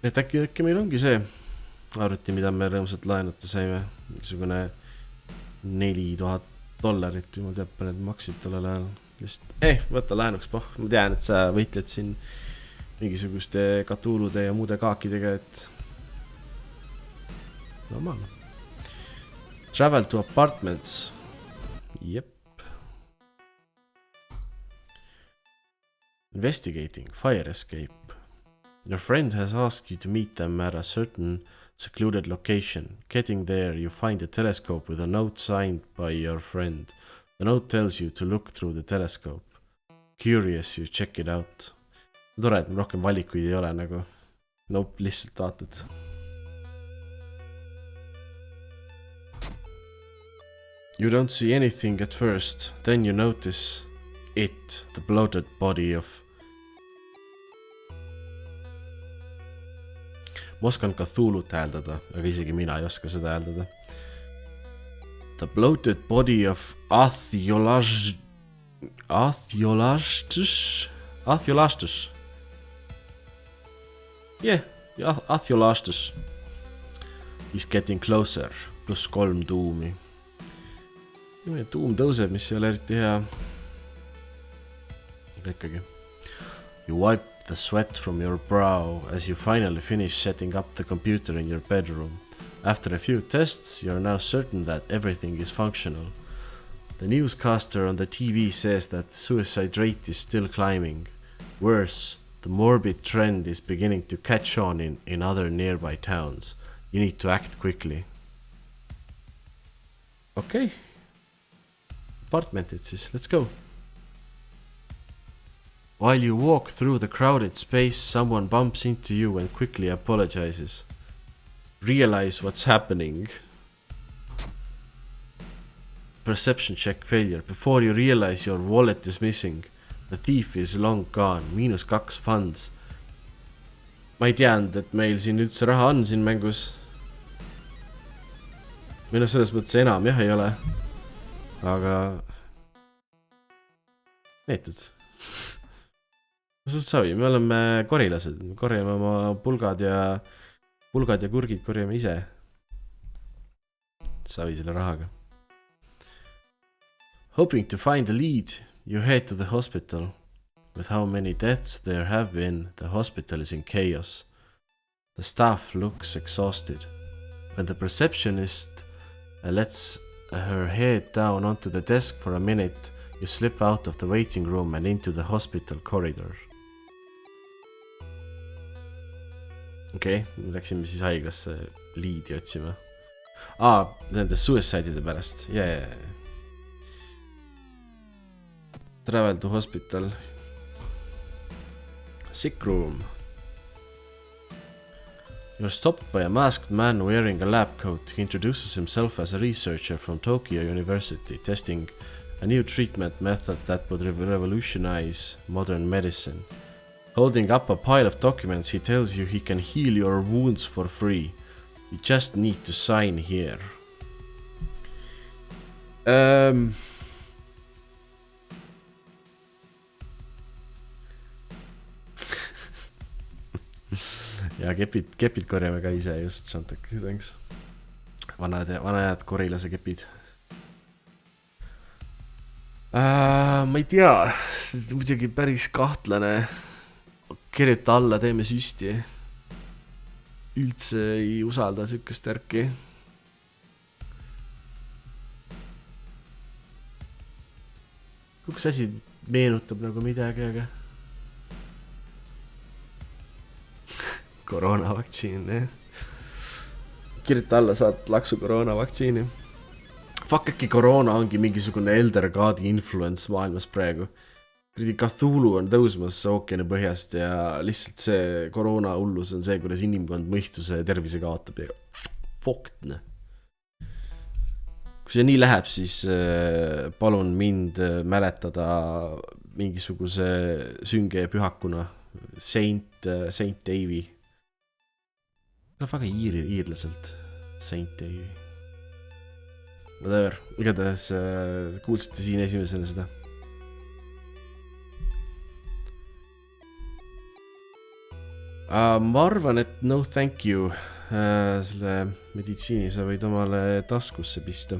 Et äkki meil ongi see arvuti, mida me rõõmsalt laenata saime. Niisugune $4,000, kui ma teab, need maksid tollel ajal. Võta laenuks poh. Ma tean, et sa võitled siin mingisuguste Cthulhude ja muude kaakidega, et normaalne. Travel to apartments. Jep. Investigating fire escape. Your friend has asked you to meet them at a certain secluded location. Getting there, you find a telescope with a note signed by your friend. The note tells you to look through the telescope. Curious, you check it out. Tore, et rohkem valikuid ei ole nagu. Nope, lihtsalt vaatad. You don't see anything at first. Then you notice it, the bloated body of... Ma oskan Cthulhut hääldada, aga isegi mina ei oska seda hääldada. The bloated body of Athiolaštis is getting closer. Plus 3 tuumi. Tuum tõuseb, mis ei ole eriti hea. Ikkagi. You wipe the sweat from your brow as you finally finish setting up the computer in your bedroom. After a few tests, you are now certain that everything is functional. The newscaster on the TV says that the suicide rate is still climbing. Worse, the morbid trend is beginning to catch on in other nearby towns. You need to act quickly. Okay. Apartment it siis, let's go. While you walk through the crowded space, someone bumps into you and quickly apologizes. Realize what's happening. Perception check failure. Before you realize your wallet is missing. The thief is long gone. -2 funds. Ma ei teadnud, et meil siin üldse raha on siin mängus. Minu selles mõttes enam jah ei ole. Aga neetud. Sult savi, me oleme korilased. Korjame oma pulgad ja kurgid korjame ise. Savi selle rahaga. Hoping to find a lead, you head to the hospital. With how many deaths there have been, the hospital is in chaos. The staff looks exhausted. When the perceptionist lets her head down onto the desk for a minute, you slip out of the waiting room and into the hospital corridor. Okei, läksime siis haiglasse liidi otsima. Nende suicide'ide pärast. Travel to hospital. Sick room. You're stopped by a masked man wearing a lab coat. He introduces himself as a researcher from Tokyo University, testing a new treatment method that would revolutionize modern medicine. Holding up a pile of documents, he tells you he can heal your wounds for free. You just need to sign here. Ja kepid korjame ka ise just, Shantak, thanks. Vanajad korilase kepid. Ma ei tea, see on muidugi päris kahtlane. Kirjuta alla, teeme süsti. Üldse ei usalda sükest värki. Kus asi meenutab nagu midagi, aga koroonavaktsiin, Kirjuta alla, saad laksu koroonavaktsiini. Fuck, äkki koroona ongi mingisugune Elder Godi influence maailmas praegu. Cthulhu on tõusmas ookeani põhjast ja lihtsalt see koroona hullus on see, kuidas inimkond mõistuse ja tervise kaotab ja foktne. Kui see nii läheb, siis palun mind mäletada mingisuguse sünge pühakuna Saint Deivi. Väga iirlaselt Saint Deivi. Whatever, igatahes kuulsite siin esimesena seda. Ma arvan, et no thank you. Selle meditsiini sa võid omale taskusse pista.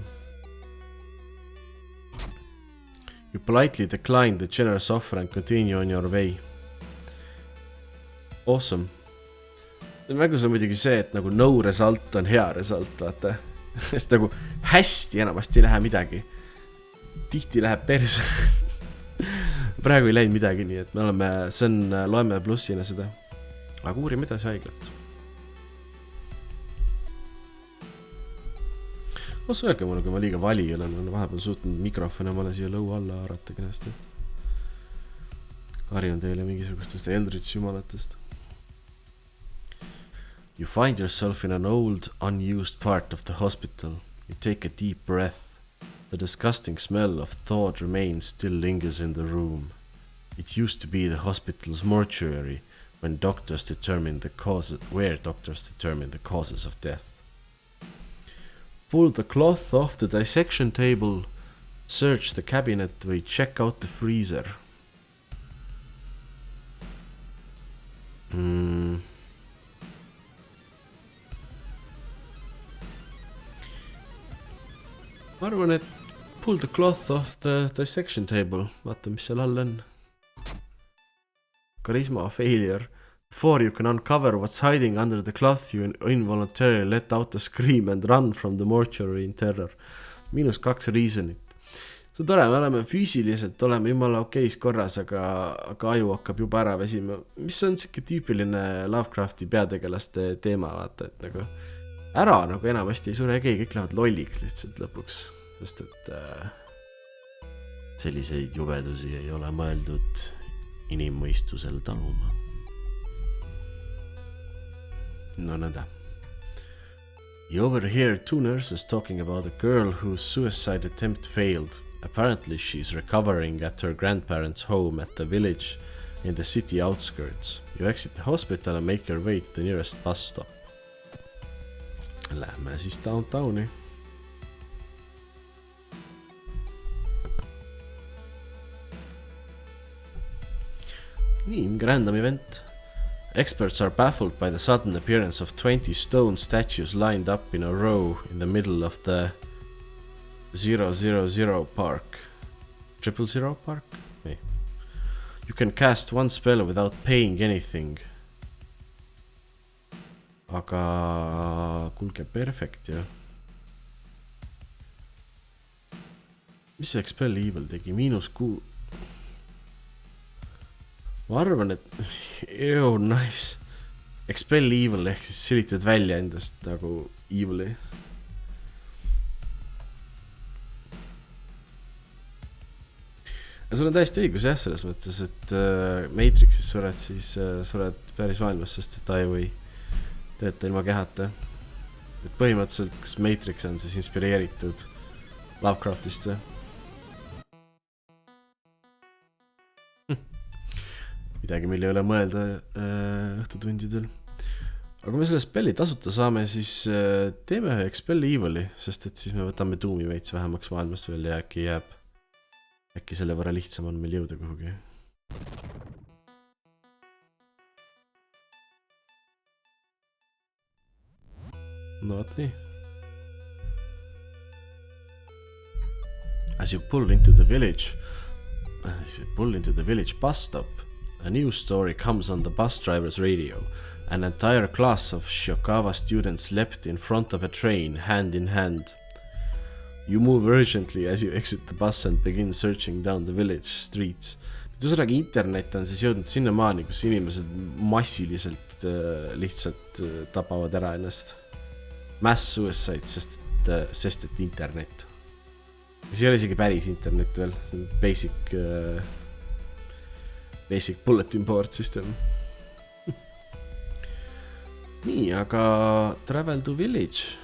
You politely decline the generous offer and continue on your way. Awesome. Mängus on muidugi see, et nagu no result on hea result, vaata. Sest nagu hästi enamasti ei lähe midagi. Tihti läheb perse. Praegu ei läinud midagi, nii et me oleme, loeme plussina seda. Aga uurime edasi haiglat. Osu öelge mulle, kui ma liiga vali olen vahepeal suutnud mikrofoni omale siia lõu alla haarata kenasti. Karjun teile mingisugustest Eldritch jumalatest. You find yourself in an old, unused part of the hospital. You take a deep breath. The disgusting smell of thawed remains still lingers in the room. It used to be the hospital's mortuary where doctors determine the causes of death. Pull the cloth off the dissection table, search the cabinet, or check out the freezer. Ma arvan, et pull the cloth off the dissection table. Vaata, mis seal all on. Charisma failure. Before you can uncover what's hiding under the cloth, you involuntarily let out a scream and run from the mortuary in terror. -2 reasonit. See on tore, me oleme füüsiliselt, oleme jumala okeis korras, aga aju hakkab juba ära väsima. Mis on siuke tüüpiline Lovecrafti peategelaste teema, vaata, et nagu ära nagu enamasti ei sure keegi, kõik lähevad lolliks lihtsalt lõpuks, sest et selliseid jubedusi ei ole mõeldud inimmõistusel taluma. No nõnda. You overhear two nurses talking about a girl whose suicide attempt failed. Apparently she's recovering at her grandparents' home at the village in the city outskirts. You exit the hospital and make your way to the nearest bus stop. Lähme siis downtowni. Nii, random event. Experts are baffled by the sudden appearance of 20 stone statues lined up in a row in the middle of the 000 park. 000 park? Nee. You can cast one spell without paying anything. Aga kuulge, perfect ju. Mis see Expel Evil tegi? -6. Ma arvan, et nice. Expel Evil ehk siis selitad välja endast nagu Evil'i. Ja sul on täiesti õigus jah, selles mõttes, et Matrixis sured päris maailmas, sest et aju ei tööta ilma kehata. Et põhimõtteliselt, kas Matrix on siis inspireeritud Lovecraftist või? Midagi, mille üle mõelda õhtutundidel. Aga kui me selle spelli tasuta saame, siis teeme ühe Expel Evil'i, sest et siis me võtame Doomi veits vähemaks maailmast veel ja äkki selle võrra lihtsam on meil jõuda kuhugi. No võt nii. As you pull into the village bus stop, a news story comes on the bus driver's radio. An entire class of Shiokawa students leapt in front of a train, hand in hand. You move urgently as you exit the bus and begin searching down the village streets. Ühesõnaga internet on siis jõudnud sinna maani, kus inimesed massiliselt lihtsalt tapavad ära ennast. Mass suicide, sest et internet. See ei ole isegi päris internet veel, basic bulletin board system. Nii, aga travel to village.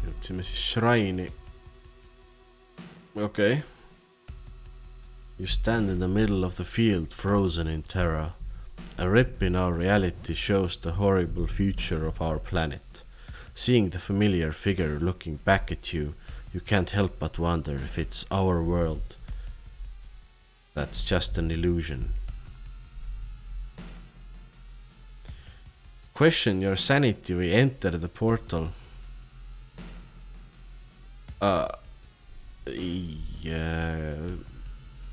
Jõudsime siis shrine'i. Okay. You stand in the middle of the field, frozen in terror. A rip in our reality shows the horrible future of our planet. Seeing the familiar figure looking back at you, you can't help but wonder if it's our world. That's just an illusion. Question your sanity või enter the portal.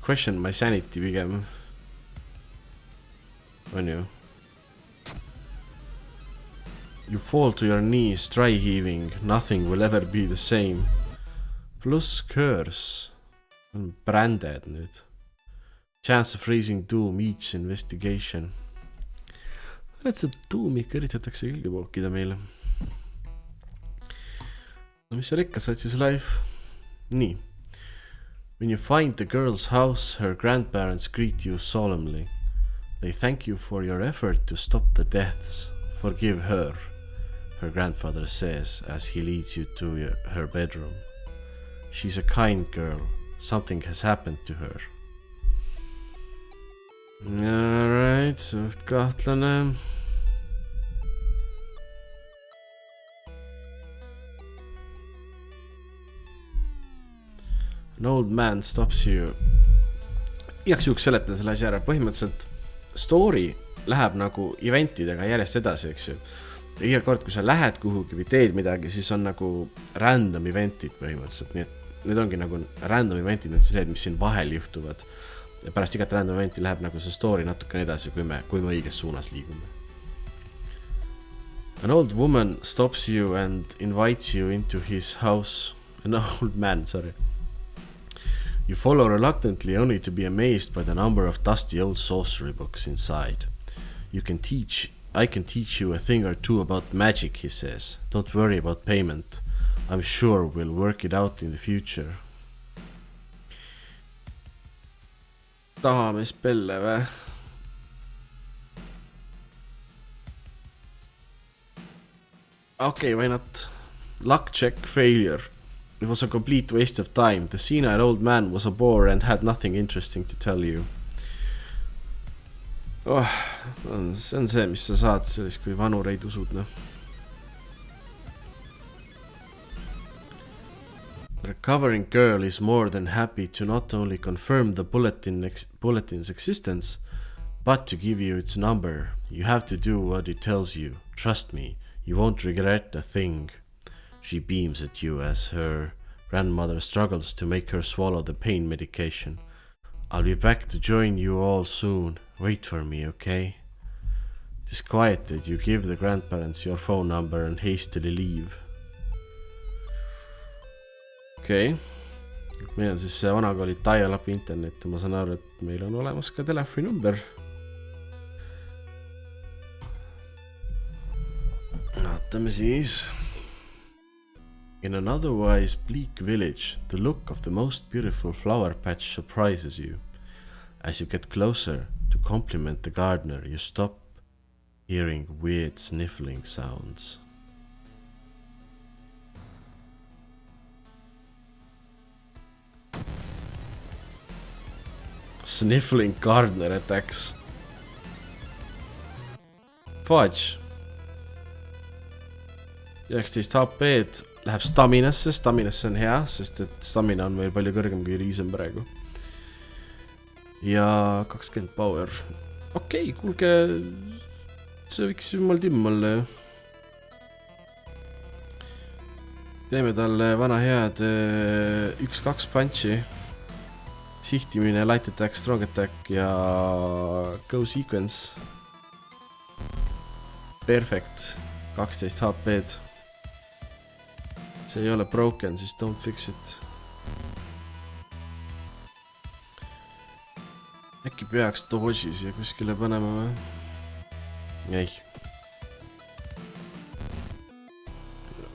Question my sanity pigem. On you? You fall to your knees, dry heaving. Nothing will ever be the same. Plus curse. On branded nüüd. Chance of raising doom each investigation. Et see tuumi ikka üritatakse külge pookida meile. No mis seal ikka saad siis live? Nii. When you find the girl's house, her grandparents greet you solemnly. They thank you for your effort to stop the deaths. Forgive her, her grandfather says as he leads you to her bedroom. She's a kind girl. Something has happened to her. Alright, suht kahtlane. An old man stops you. Igaks juhuks seletan selle asja ära. Põhimõtteliselt story läheb nagu eventidega järjest edasi, eks ju. Iga kord, kui sa lähed kuhugi või teed midagi, siis on nagu random eventid põhimõtteliselt. Nii et need ongi nagu random eventid, need siis need, mis siin vahel juhtuvad. Ja pärast igat random eventi läheb nagu see story natukene edasi, kui me õiges suunas liigume. An old woman stops you and invites you into his house. An old man, sorry. You follow reluctantly, only to be amazed by the number of dusty old sorcery books inside. I can teach you a thing or two about magic, he says. Don't worry about payment. I'm sure we'll work it out in the future. tahame spelle või? Okay, why not? Luck check failure. It was a complete waste of time. The senile old man was a bore and had nothing interesting to tell you. Oh, see on see, mis sa saad sellest, kui vanureid usud, noh. Recovering girl is more than happy to not only confirm the bulletin's existence, but to give you its number. You have to do what it tells you. Trust me, you won't regret a thing. She beams at you as her grandmother struggles to make her swallow the pain medication. I'll be back to join you all soon. Wait for me, okay? Disquieted, you give the grandparents your phone number and hastily leave. Okei. Meil on siis see vanakooli dial-up internet ja ma saan aru, et meil on olemas ka telefoninumber. Vaatame siis. In an otherwise bleak village, the look of the most beautiful flower patch surprises you. As you get closer to compliment the gardener, you stop hearing weird sniffling sounds. Sniffling gardener attacks. Fudge. 19 HP-d läheb staminasse. Staminasse on hea, sest et stamina on meil palju kõrgem kui reason praegu. Ja 20 power. Okei, kuulge, see võiks jummal timm olla ju. Teeme talle vana head 1-2 punchi. Sihtimine, light attack, strong attack ja go sequence. Perfect. 12 HP-d. See ei ole broken, siis don't fix it. Äkki peaks dodge'i siia kuskile panema või? Ei.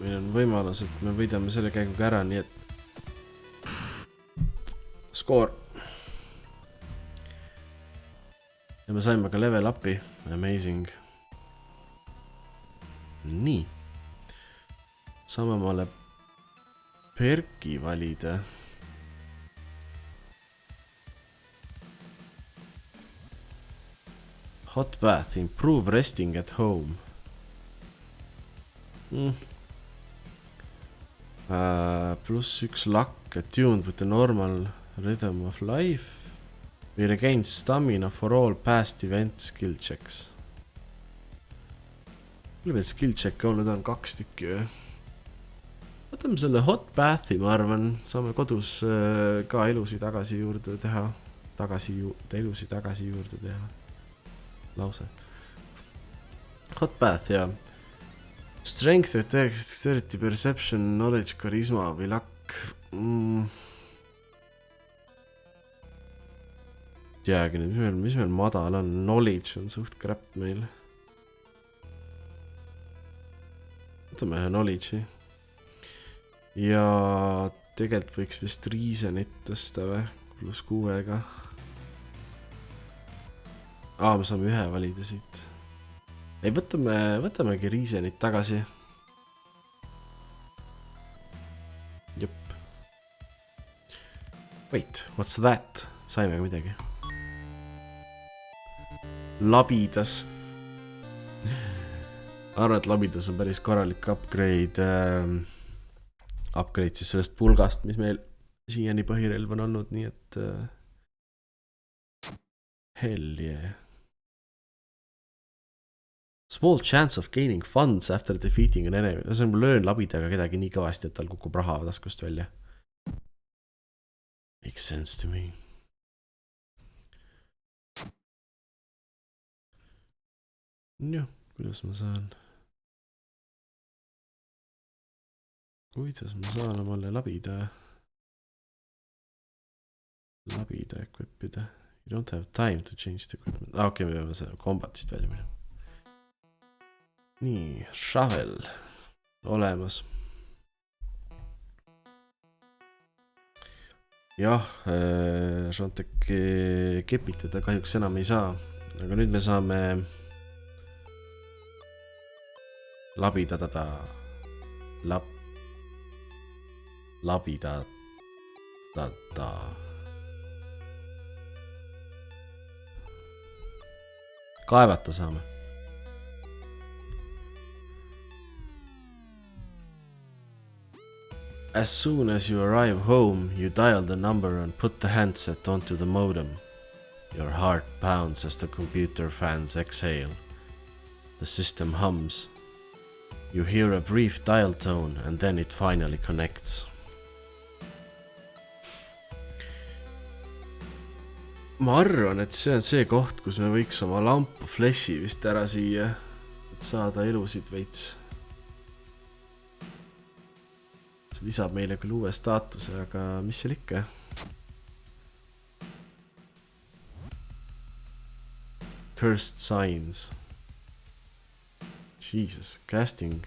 Meil on võimalus, et me võidame selle käiguga ära, nii et score. Ja me saime ka level upi. Amazing. Nii. Saame maale perki valida. Hot bath. Improve resting at home. +1 luck. Attuned with the normal rhythm of life. We regain stamina for all past event skill checks. Kui meil skill check on, need on 2 tükki või? Võtame selle hot bathi, ma arvan. Saame kodus ka elusi tagasi juurde teha. Elusi tagasi juurde teha. Lause. Hot bath, jah. Strength, dexterity, perception, knowledge, charisma või luck. Teagi nüüd, mis meil madal on? Knowledge on suht crap meil. Võtame ühe knowledge'i. Ja tegelikult võiks vist reasonit tõsta või? +6-ga. Me saame ühe valida siit. Ei, võtamegi reasonit tagasi. Jep. Wait, what's that? Saime midagi. Labidas. Arvan, et labidas on päris korralik upgrade. Upgrade siis sellest pulgast, mis meil siiani põhirelv on olnud, nii et hell yeah. Small chance of gaining funds after defeating an enemy. See on, löön labidaga kedagi nii kõvasti, et tal kukub raha taskust välja. Makes sense to me. Jah, kuidas ma saan omale labida equipida? You don't have time to change the equipment. Okei, me peame seda combatist välja minema. Nii, shovel olemas. jah, Šontek kepitada kahjuks enam ei saa, aga nüüd me saame labidadada, labidadada, kaevata saame. As soon as you arrive home, you dial the number and put the handset onto the modem. Your heart pounds as the computer fans exhale. The system hums. You hear a brief dial tone and then it finally connects. Ma arvan, et see on see koht, kus me võiks oma lampu flashi vist ära süüa, et saada elusid veits. See lisab meile küll uue staatuse, aga mis seal ikka? Cursed signs. Jesus, casting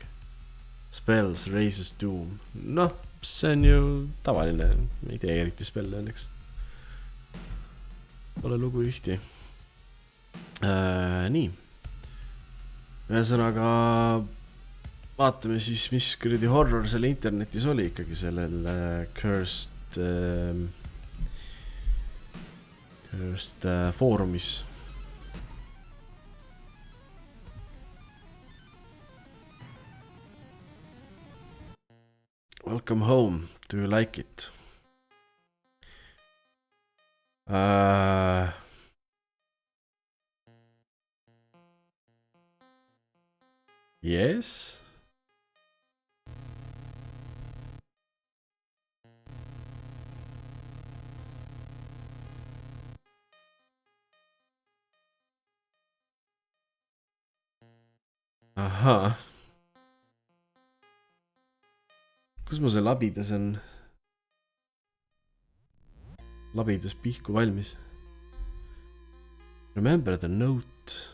spells raises doom. Noh, see on ju tavaline, me ei tee eriti spelle õnneks. Pole lugu ühti. Nii. Ühesõnaga vaatame siis, mis kuradi horror selle internetis oli ikkagi sellel Cursed foorumis. Welcome home. Do you like it? Yes. Ahhaa. Kus ma see labidas on? Labidas pihku valmis. Remember the note.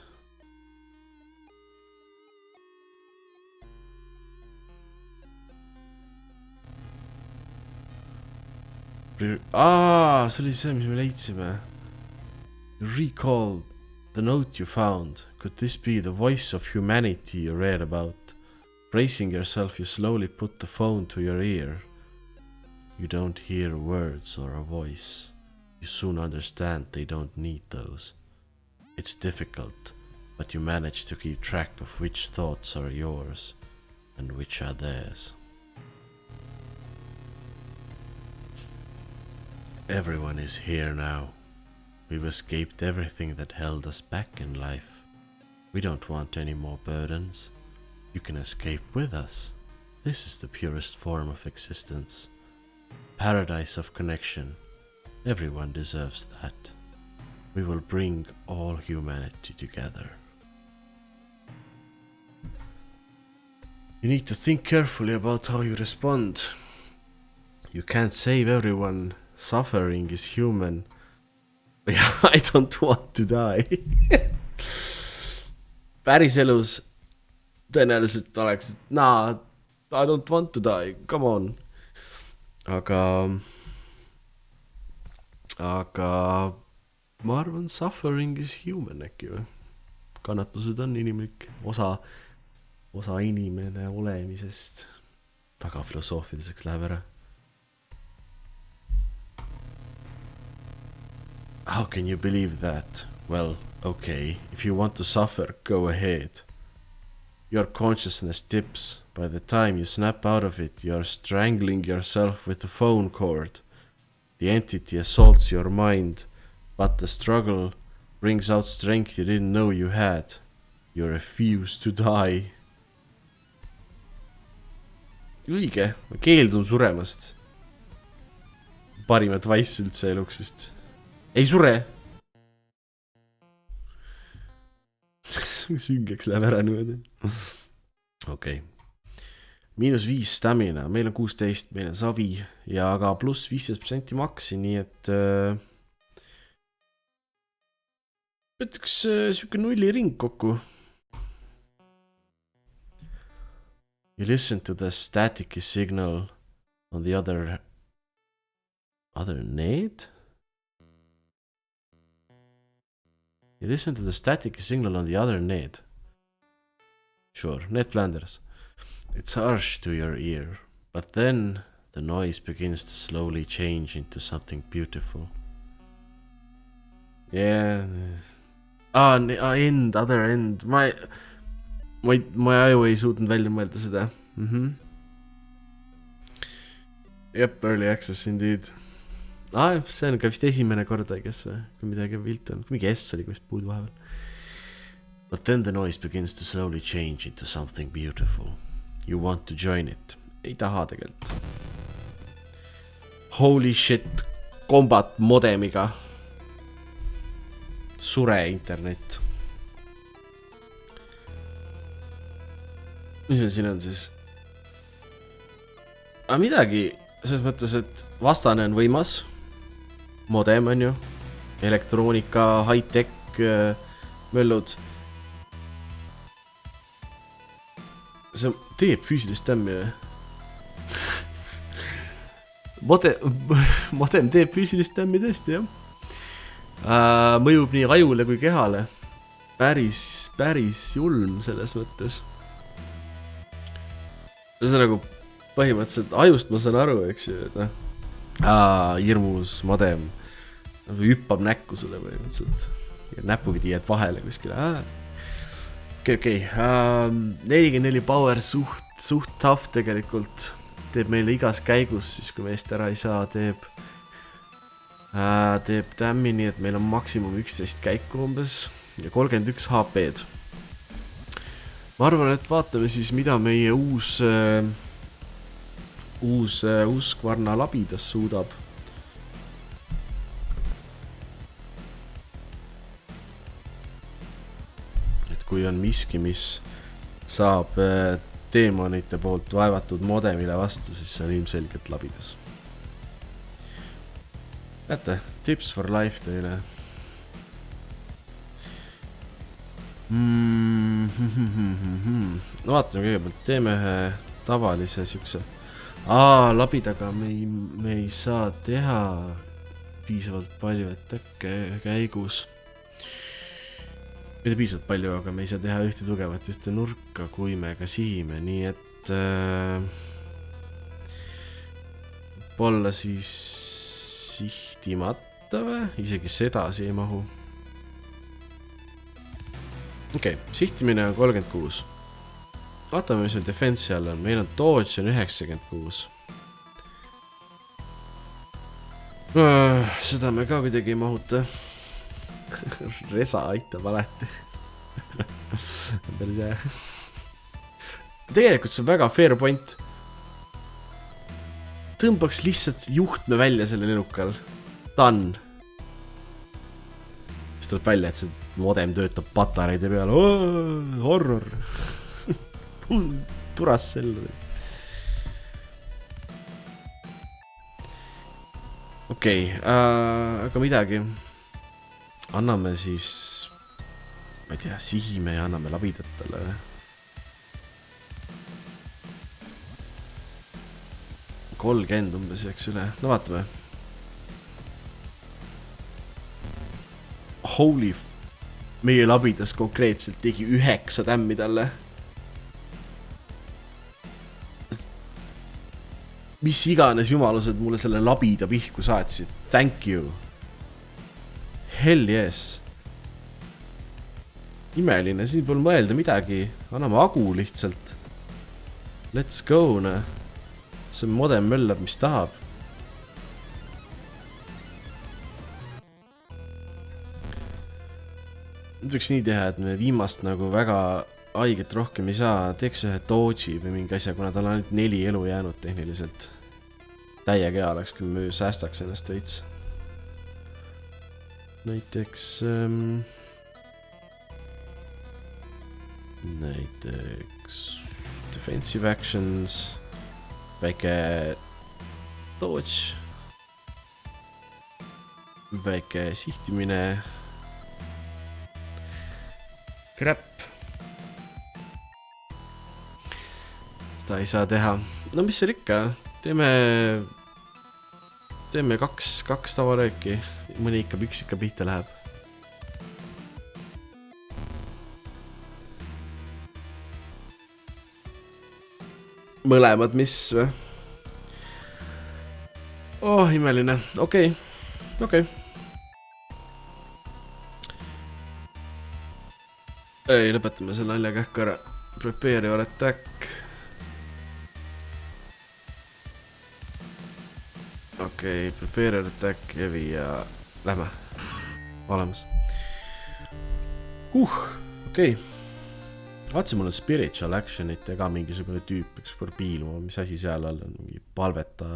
See oli see, mis me leidsime. Recall the note you found. Could this be the voice of humanity you read about? Bracing yourself, you slowly put the phone to your ear. You don't hear words or a voice. You soon understand they don't need those. It's difficult, but you manage to keep track of which thoughts are yours and which are theirs. Everyone is here now. We've escaped everything that held us back in life. We don't want any more burdens. You can escape with us. This is the purest form of existence. Paradise of connection. Everyone deserves that. We will bring all humanity together. You need to think carefully about how you respond. You can't save everyone. Suffering is human. I don't want to die. Päriselus tõenäoliselt oleks, I don't want to die, come on. Aga ma arvan, suffering is human äkki või? Kannatused on inimlik osa inimene olemisest. Väga filosoofiliseks läheb ära. How can you believe that? Well, okay, if you want to suffer, go ahead. Your consciousness dips. By the time you snap out of it, you are strangling yourself with the phone cord. The entity assaults your mind, but the struggle brings out strength you didn't know you had. You refuse to die. Õige, ma keeldun suremast. Parim advice üldse eluks vist. Ei sure! Süngeks läheb ära niimoodi. Okei. -5 stamina, meil on 16, meil on savi ja aga pluss 15% maksi, nii et ütleks siuke nulliring kokku. You listen to the static signal on the other Other need? You listen to the static signal on the other need. Sure, Ned Flanders. It's harsh to your ear, but then the noise begins to slowly change into something beautiful. Yeah. End, other end. Ma aju ei suutnud välja mõelda seda. Jep, early access indeed. See on ka vist esimene kord, kes või? Kui midagi vilt on. Mingi S oli vist puudu vahepeal. But then the noise begins to slowly change into something beautiful. You want to join it. Ei taha tegelikult. Holy shit. Combat modemiga. Sure internet. Mis meil siin on siis? Midagi selles mõttes, et vastane on võimas. Modem on ju. Elektroonika, high-tech möllud. See teeb füüsilist tämmi. Modem teeb füüsilist tämmi tõesti, jah. Mõjub nii ajule kui kehale. Päris julm selles mõttes. See on nagu põhimõtteliselt ajust ma saan aru, eks ju, et hirmus modem hüppab näkku sulle põhimõtteliselt ja näpupidi jääd vahele kuskile. Okei. 44 power suht tough tegelikult. Teeb meile igas käigus, siis kui meest ära ei saa, teeb tämmi, nii et meil on maksimum 11 käiku umbes ja 31 HP-d. Ma arvan, et vaatame siis, mida meie uus Skvarna labidas suudab. Et kui on miski, mis saab deemonite poolt vaevatud modemile vastu, siis see on ilmselgelt labidas. Näete, tips for life teile. No vaatame kõigepealt, teeme ühe tavalise siukse. Labidaga me ei saa teha piisavalt palju, et käigus. Mitte piisavalt palju, aga me ei saa teha ühte tugevat, ühte nurka, kui me ka sihime, nii et olla siis sihtimata või? Isegi sedasi ei mahu. Okei, sihtimine on 36. Vaatame, mis meil defense all on. Meil on dodge on 96. Seda me ka kuidagi ei mahuta. Resa aitab alati. Päris hea. Tegelikult see on väga fair point. Tõmbaks lihtsalt juhtme välja selle lennukal. Done. Siis tuleb välja, et see modem töötab patareide peal. Horror. Turas selle. Okei, aga midagi. Anname siis, ma ei tea, sihime ja anname labidatele. Kolgend umbes jääks üle. No vaatame. Holy meie labidas konkreetselt tegi 9 tämmi talle. Mis iganes jumalused mulle selle labida pihku saatsid. Thank you. Hell yes. Imeline, siin pole mõelda midagi. Anname agu lihtsalt. Let's go, ne. See modem möllab, mis tahab. Nüüd võiks nii teha, et me viimast nagu väga haiget rohkem ei saa. Teeks ühe dodge'i või mingi asja, kuna tal on ainult 4 elu jäänud tehniliselt. Täiega hea oleks, kui me säästaks ennast veits. Näiteks defensive actions, väike dodge, väike sihtimine, crap. Seda ei saa teha. No mis seal ikka? Teeme teeme kaks tavarööki, mõni üks ikka pihta läheb. Mõlemad mis või? Oh, imeline, okei. Ei, lõpetame selle nalja kähku ära. Prepare your attack. Okei, prepare your attack, heavy ja lähme. Olemas. Okei. Vaatsin, mul on spiritual action'it ja ka mingisugune tüüp, üks piiluma, mis asi seal all on, mingi palveta,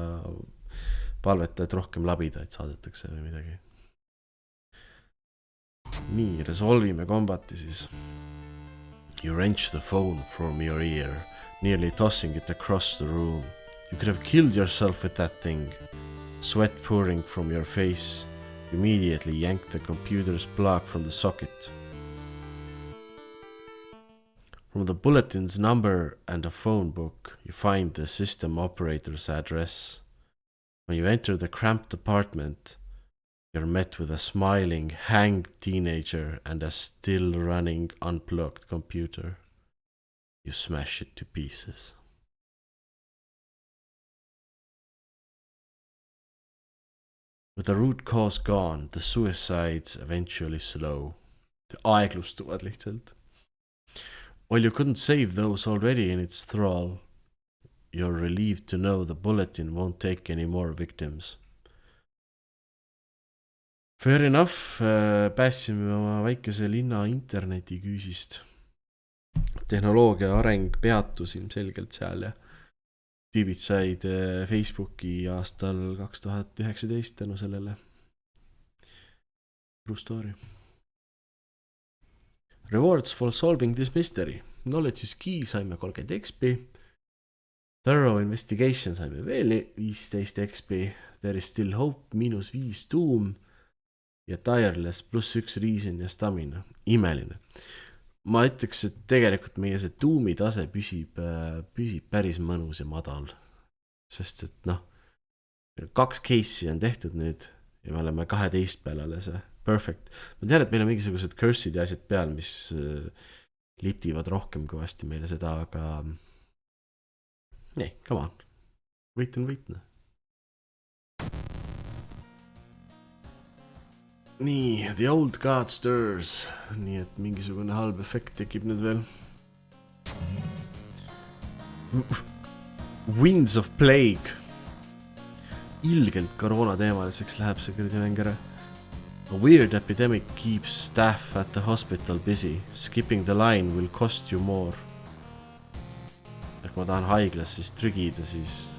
et rohkem labidaid saadetakse või midagi. Nii, resolvime kombati siis. You wrench the phone from your ear, nearly tossing it across the room. You could have killed yourself with that thing. Sweat pouring from your face. You immediately yank the computer's plug from the socket. From the bulletin's number and a phone book, you find the system operator's address. When you enter the cramped apartment, you're met with a smiling, hanged teenager and a still running, unplugged computer. You smash it to pieces. With the root cause gone, the suicides eventually slow. Aeglustuvad lihtsalt. While you couldn't save those already in its thrall, you're relieved to know the bulletin won't take any more victims. Fair enough, pääsime oma väikese linna internetiküüsist. Tehnoloogia areng peatus ilmselgelt seal ja tüübid said Facebooki aastal 2019 tänu sellele. True story. Rewards for solving this mystery. Knowledge is key, saime 30 XP. Thorough investigation saime veel 15 XP. There is still hope, -5 doom. Ja tireless +1 reason ja stamina. Imeline. Ma ütleks, et tegelikult meie see doomi tase püsib päris mõnus ja madal. Sest et 2 case'i on tehtud nüüd ja me oleme 12 peale see. Perfect. Ma tean, et meil on mingisugused curse'id ja asjad peal, mis litivad rohkem kõvasti meile seda, aga ei, come on. Võit on võitne. Nii, the old god stirs. Nii, et mingisugune halb efekt tekib nüüd veel. Winds of Plague. Ilgelt koroona teemaliseks läheb see kuradi mäng ära. A weird epidemic keeps staff at the hospital busy. Skipping the line will cost you more. Kui ma tahan haiglas siis trügida, siis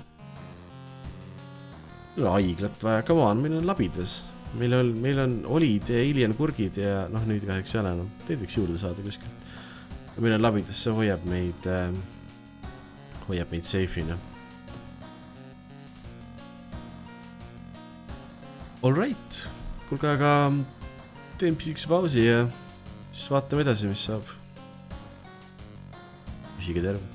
haiglat vaja, come on, meil on labidas. Meil on olid ja alien kurgid ja nüüd kahjuks ei ole enam. Teid võiks juurde saada kuskilt. Meil on labidas, see hoiab meid safe'ina. All right. Kuulge, aga teen pisikese pausi ja siis vaatame edasi, mis saab. Püsige terve.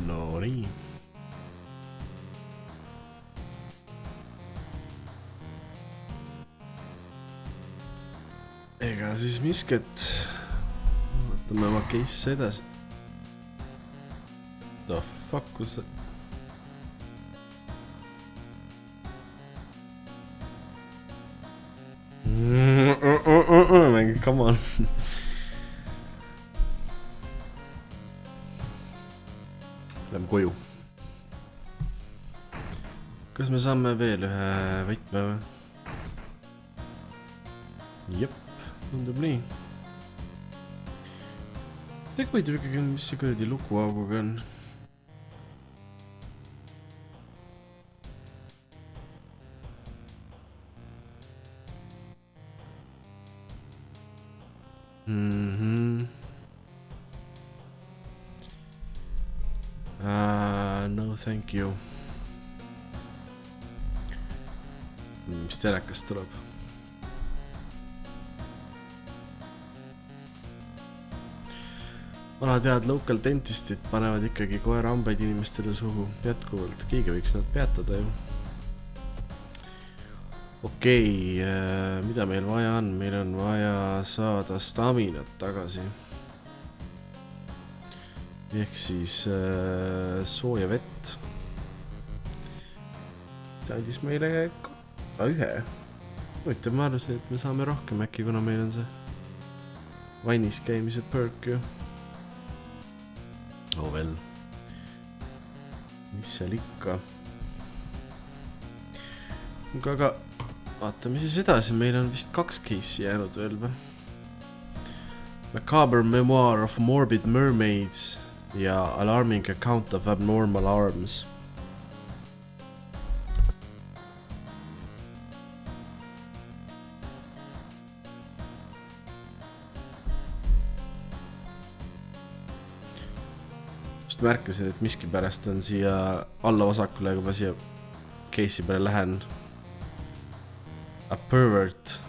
no nii. Ega siis miskit. Vaatame oma case edasi. The fuck was that? Mängi, come on. Lähme koju. Kas me saame veel ühe võtme või? Jep, tundub nii. Teeg võidu ikkagi, mis see kuradi lukuauguga on. No thank you. Mis telekas tuleb? Vanad head local dentistid panevad ikkagi koerahambaid inimestele suhu jätkuvalt. Keegi võiks nad peatada ju. Okei, mida meil vaja on? Meil on vaja saada staminat tagasi. Ehk siis sooja vett. See andis meile ka ühe. Võitab, ma arvasin, et me saame rohkem äkki, kuna meil on see vannis käimise perk ju. Oh veel. Mis seal ikka? Aga vaatame siis edasi, meil on vist 2 case'i jäänud veel või? Macabre Memoir of Morbid Mermaids ja Alarming Account of Abnormal Arms. Just märkasin, et miski pärast on siia alla vasakule, kui ma siia case'i peale lähen. A pervert.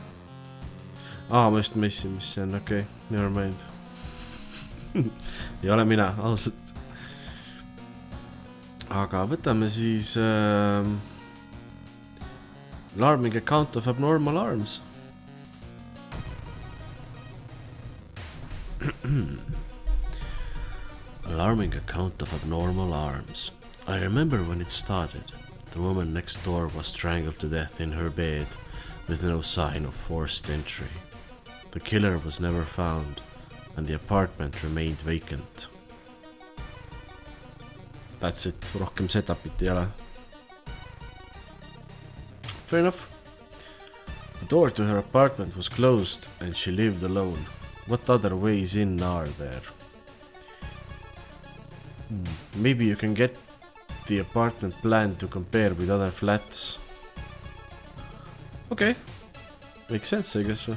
Ma just mõistsin, mis see on, okei, never mind. Ei ole mina, ausalt. Aga võtame siis Alarming Account of Abnormal Arms. Alarming Account of Abnormal Arms. I remember when it started. The woman next door was strangled to death in her bed with no sign of forced entry. The killer was never found. And the apartment remained vacant. That's it. Rohkem setupit ei ole. Fair enough. The door to her apartment was closed and she lived alone. What other ways in are there? Maybe you can get the apartment plan to compare with other flats. Okay. Makes sense, I guess.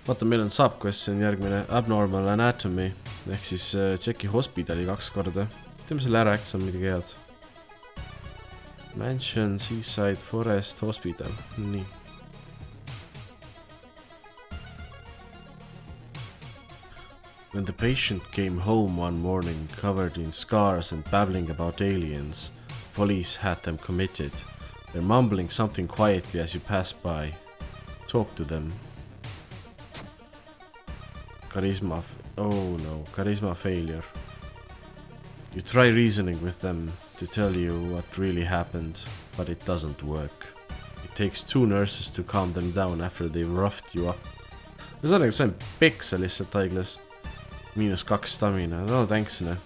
Vaata, meil on subquest, on järgmine Abnormal Anatomy ehk siis tšeki hospitali 2 korda. Teeme selle ära, äkki on midagi head. Mansion, Seaside, Forest, Hospital. Nii. When the patient came home one morning covered in scars and babbling about aliens, police had them committed. They're mumbling something quietly as you pass by. Talk to them. Charisma failure. You try reasoning with them to tell you what really happened, but it doesn't work. It takes 2 nurses to calm them down after they've roughed you up. See on peksa lihtsalt haiglas. -2 stamina. No thanks, ne.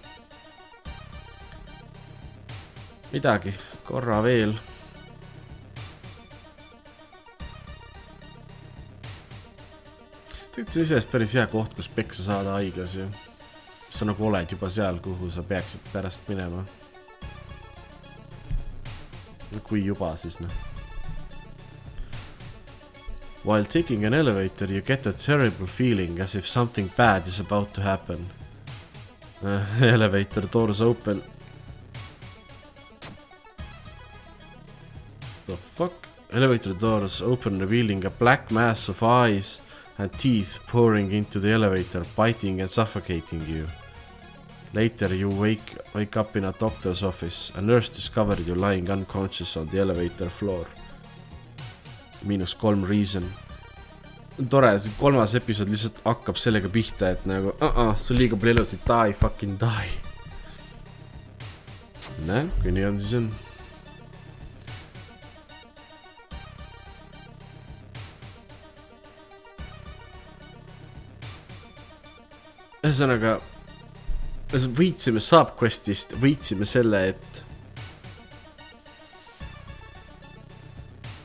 Midagi. Korra veel. See on isest päris hea koht, kus peksa saada haiglas ju. Sa nagu oled juba seal, kuhu sa peaksid pärast minema. Kui juba siis, noh. While taking an elevator, you get a terrible feeling as if something bad is about to happen. Elevator doors open. The fuck? Elevator doors open, revealing a black mass of eyes and teeth pouring into the elevator, biting and suffocating you. Later you wake up in a doctor's office. A nurse discovered you lying unconscious on the elevator floor. -3 reason. Tore, see 3. episood lihtsalt hakkab sellega pihta, et nagu sul liiga palju elusid, die, fucking die. Näe, kui nii on, siis on. Ühesõnaga, võitsime subquestist, võitsime selle,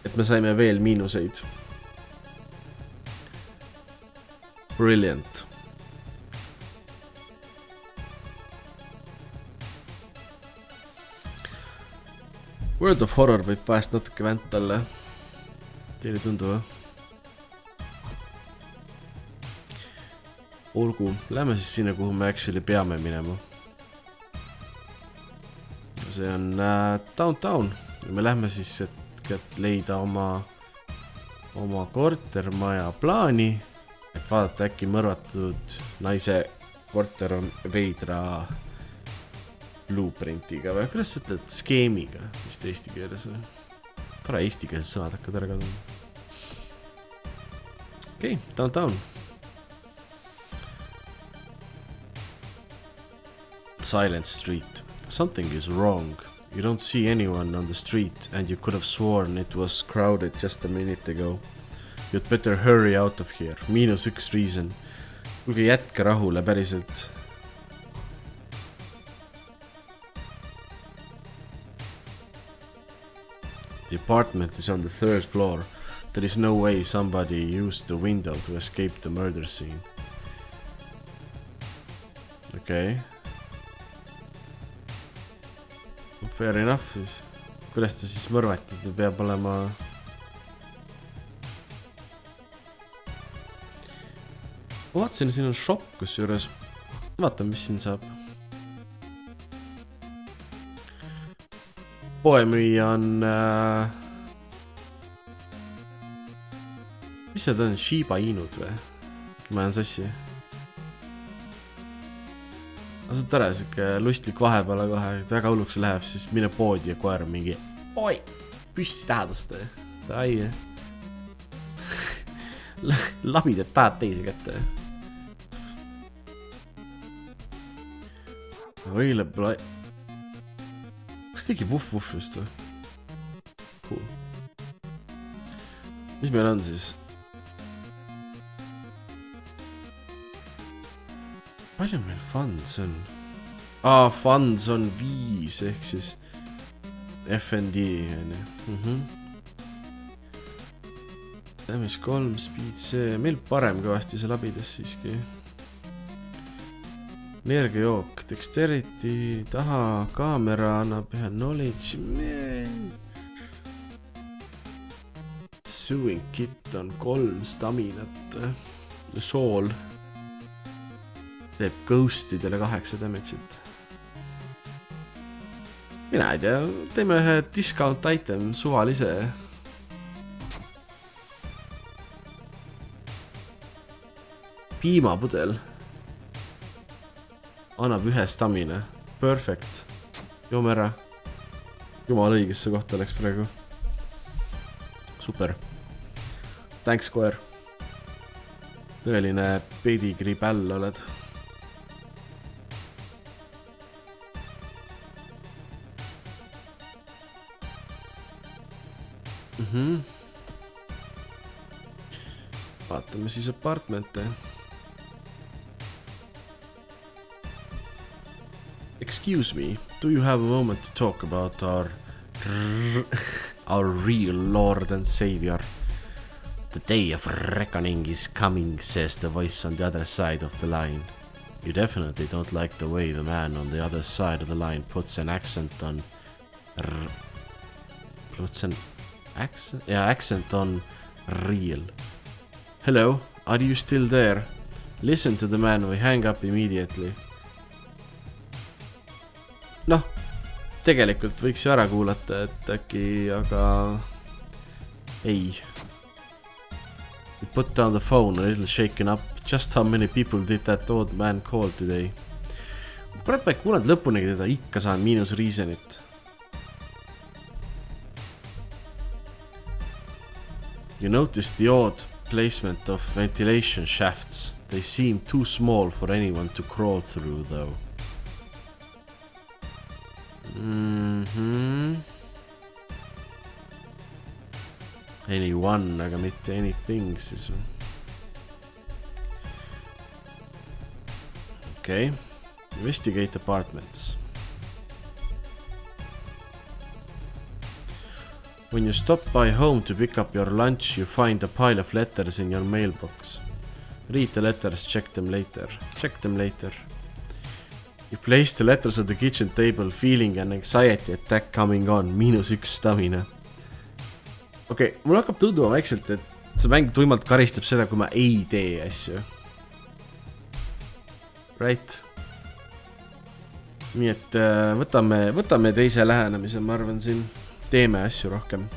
et me saime veel miinuseid. Brilliant. World of Horror võib vahest natuke vänt talle. Teile tundu või? Olgu, lähme siis sinna, kuhu me actually peame minema. See on downtown. Ja me lähme siis, et leida oma kortermaja plaani, et vaadata äkki mõrvatud naise korter on veidra blueprintiga või kuidas sa ütled skeemiga, vist eesti keeles või? Tore eestikeelsed sõnad hakkad ära kaduma. Okei, downtown. Silent street. Something is wrong. You don't see anyone on the street and you could have sworn it was crowded just a minute ago. You'd better hurry out of here. -1 reason. Kuulge jätka rahule päriselt. The apartment is on the 3rd floor. There is no way somebody used the window to escape the murder scene. Okay. Fair enough siis. Kuidas ta siis mõrvati? Ta peab olema... Vaatasin, siin on shop kus juures. Vaatan, mis siin saab. Poemüüja on... Mis need on? Shiba Inud või? Ma olen sassi. See on tore, siuke lustlik vahepeale kohe, et väga hulluks läheb, siis mine poodi ja koer on mingi oi, püssi tähendust. Tai. Labidad tahad teisi kätte. Võile pole... Kas tegi vuff just või? Cool. Mis meil on siis? Palju meil funds on? Funds on 5 ehk siis FND Damage 3, speed C. Meil parem kõvasti see labides siiski. Energiajook, dexterity, taha, kaamera annab ühe knowledge. Sewing kit on 3 staminat. Soul teeb ghostidele 8 damage'it. Mina ei tea, teeme ühe discount item suvalise. Piimapudel annab 1 stamina. Perfect. Joome ära. Jumal õigesse kohta läks praegu. Super. Thanks, koer. Tõeline pedigree päll oled. Vaatame siis apartmente. Excuse me, do you have a moment to talk about our real Lord and Savior? The day of reckoning is coming, says the voice on the other side of the line. You definitely don't like the way the man on the other side of the line puts an accent on... accent on real. Hello, are you still there? Listen to the man or hang up immediately. Noh, tegelikult võiks ju ära kuulata, et äkki, aga ei. You put down the phone a little shaken up. Just how many people did that old man call today? kurat ma ei kuulanud lõpunegi teda, ikka saan miinus reasonit. You notice the odd placement of ventilation shafts. They seem too small for anyone to crawl through though. Anyone, aga mitte anything siis. Okay. Investigate apartments. When you stop by home to pick up your lunch, you find a pile of letters in your mailbox. Read the letters, check them later. You place the letters on the kitchen table, feeling an anxiety attack coming on. -1 stamina. Okei, mul hakkab tunduma väikselt, et see mäng tuimalt karistab seda, kui ma ei tee asju. Right. Nii et võtame teise lähenemise, ma arvan siin. Teeme asju rohkem.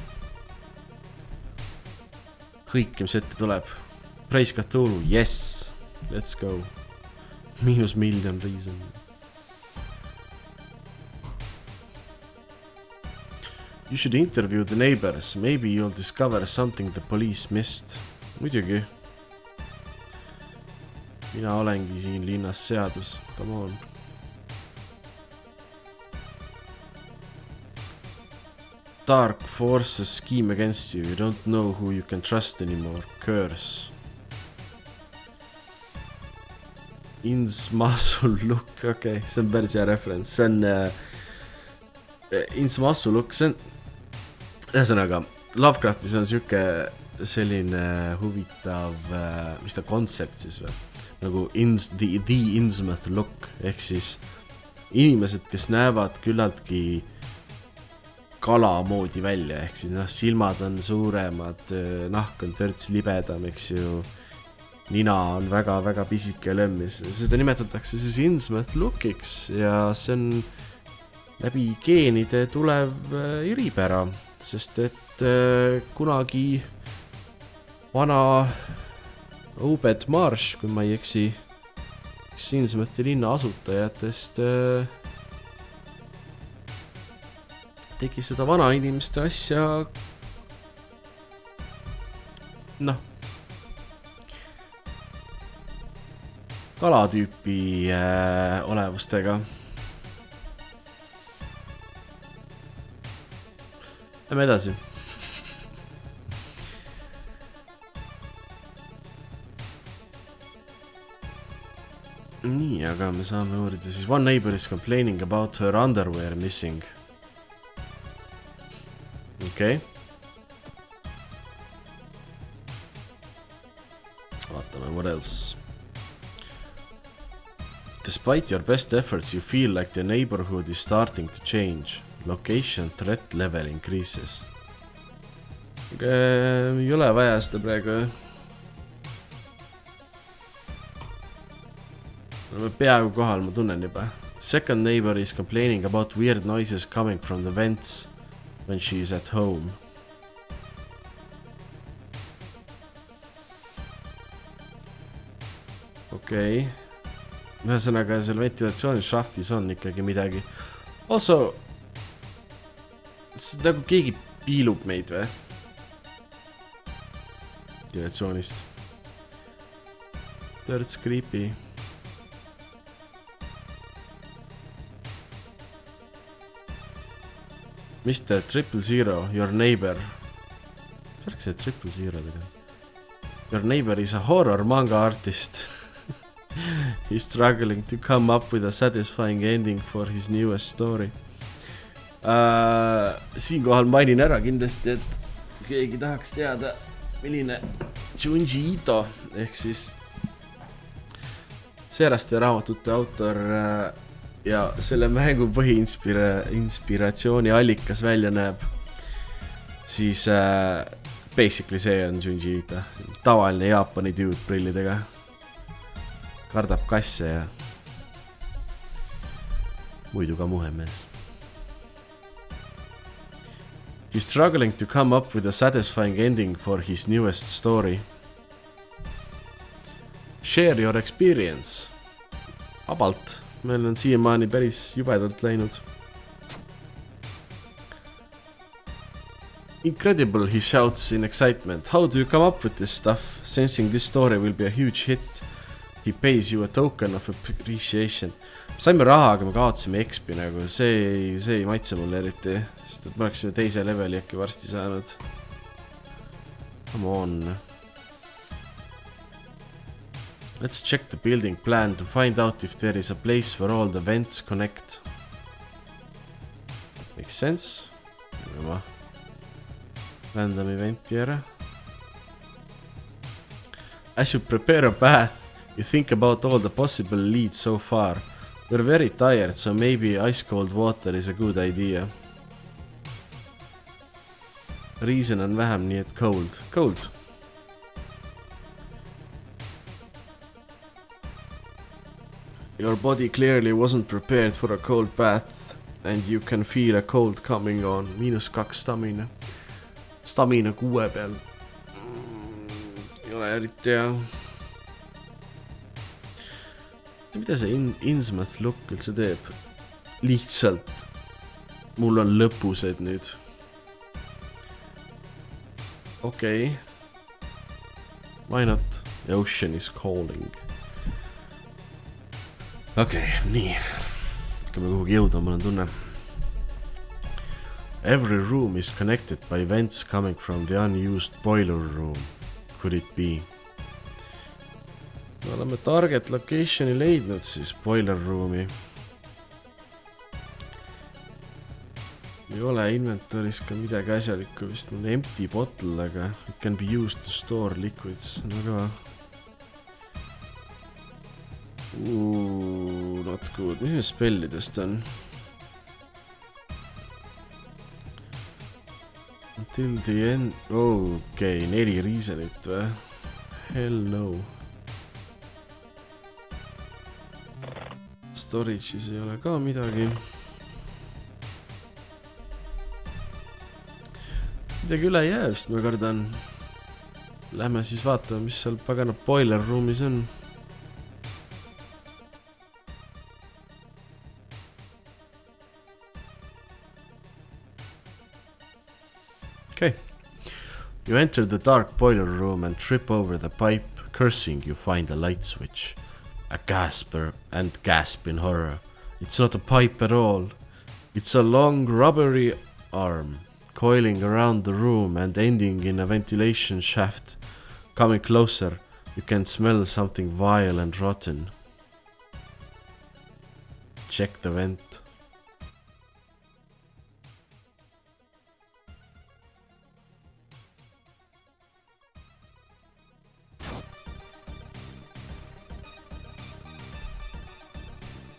Kõik, mis ette tuleb. Praise Cthulhu, yes. Let's go. -1,000,000 reason. You should interview the neighbors. Maybe you'll discover something the police missed. Muidugi. Mina olengi siin linnas seadus. Come on. Dark forces scheme against you. You don't know who you can trust anymore. Curse. Innsmasul look. Okay, see on päris hea reference. See on Innsmasul look. See on ühesõnaga, Lovecraftis on selline huvitav, mis ta kontsept siis või? Nagu the Innsmouth look, ehk siis inimesed, kes näevad küllaltki kala moodi välja, ehk siis silmad on suuremad, nahk on törts libedam, eks ju, nina on väga-väga pisike ja lömmis. Seda nimetatakse siis Innsmouth lookiks ja see on läbi geenide tulev eripära, sest et kunagi vana Obed Marsh, kui ma ei eksi, Innsmouthi linna asutajatest tegi seda vana inimeste asja kalatüüpi olevustega. Lähme edasi. Nii, aga me saame uurida siis. One neighbor is complaining about her underwear missing. Okay. Vaatame, what else? Despite your best efforts, you feel like the neighborhood is starting to change. Location threat level increases. Ei ole vaja seda praegu. Oleme peaaegu kohal, ma tunnen juba. Second neighbor is complaining about weird noises coming from the vents when she is at home. Okei. Ühesõnaga seal ventilatsioonishaftis on ikkagi midagi. Also, nagu keegi piilub meid või? Ventilatsioonist. That's creepy. Mr. 000, your neighbor. Rääks see 000 tegelikult. Your neighbor is a horror manga artist. He's struggling to come up with a satisfying ending for his newest story. Siinkohal mainin ära kindlasti, et keegi tahaks teada, milline Junji Ito, ehk siis seeraste raamatute autor ja selle mängu põhiinspiratsiooni allikas välja näeb, siis basically see on Junji Ito. Tavaline Jaapani dude prillidega. Kardab kasse ja muidu ka muhemees. He's struggling to come up with a satisfying ending for his newest story. Share your experience. Vabalt. meil on siiamaani päris jubedalt läinud. Incredible, he shouts in excitement. How do you come up with this stuff? Sensing this story will be a huge hit. He pays you a token of appreciation. Saime raha, aga me kaotasime XP nagu. See ei maitse mulle eriti. Sest et me oleksime teise leveli äkki varsti saanud. Come on. Let's check the building plan to find out if there is a place where all the vents connect. Makes sense. Random eventi ära. As you prepare a bath, you think about all the possible leads so far. We're very tired, so maybe ice cold water is a good idea. Reason on vähem, nii et cold. Cold. Your body clearly wasn't prepared for a cold bath, and you can feel a cold coming on. -2 stamina. Stamina 6 peal. Ei ole eriti hea. Mida see Innsmouth look üldse teeb? Lihtsalt mul on lõpused nüüd. Okei. Why not? The ocean is calling. Okei, nii. Hakkame kuhugi jõuda, mul on tunne. Every room is connected by vents coming from the unused boiler room. Could it be? Me oleme target locationi leidnud siis boiler roomi. Ei ole inventoris ka midagi asjalikku, vist on empty bottle, aga it can be used to store liquids. Aga not good. Mis spellidest on? Until the end. Okei, 4 reasonit või? Hell no. Storage'is ei ole ka midagi. Midagi üle jää vist, ma kardan. Lähme siis vaatame, mis seal pagana boiler roomis on. Okay. You enter the dark boiler room and trip over the pipe. Cursing, you find a light switch. A gasper and gasp in horror. It's not a pipe at all. It's a long rubbery arm, coiling around the room and ending in a ventilation shaft. Coming closer, you can smell something vile and rotten. Check the vent.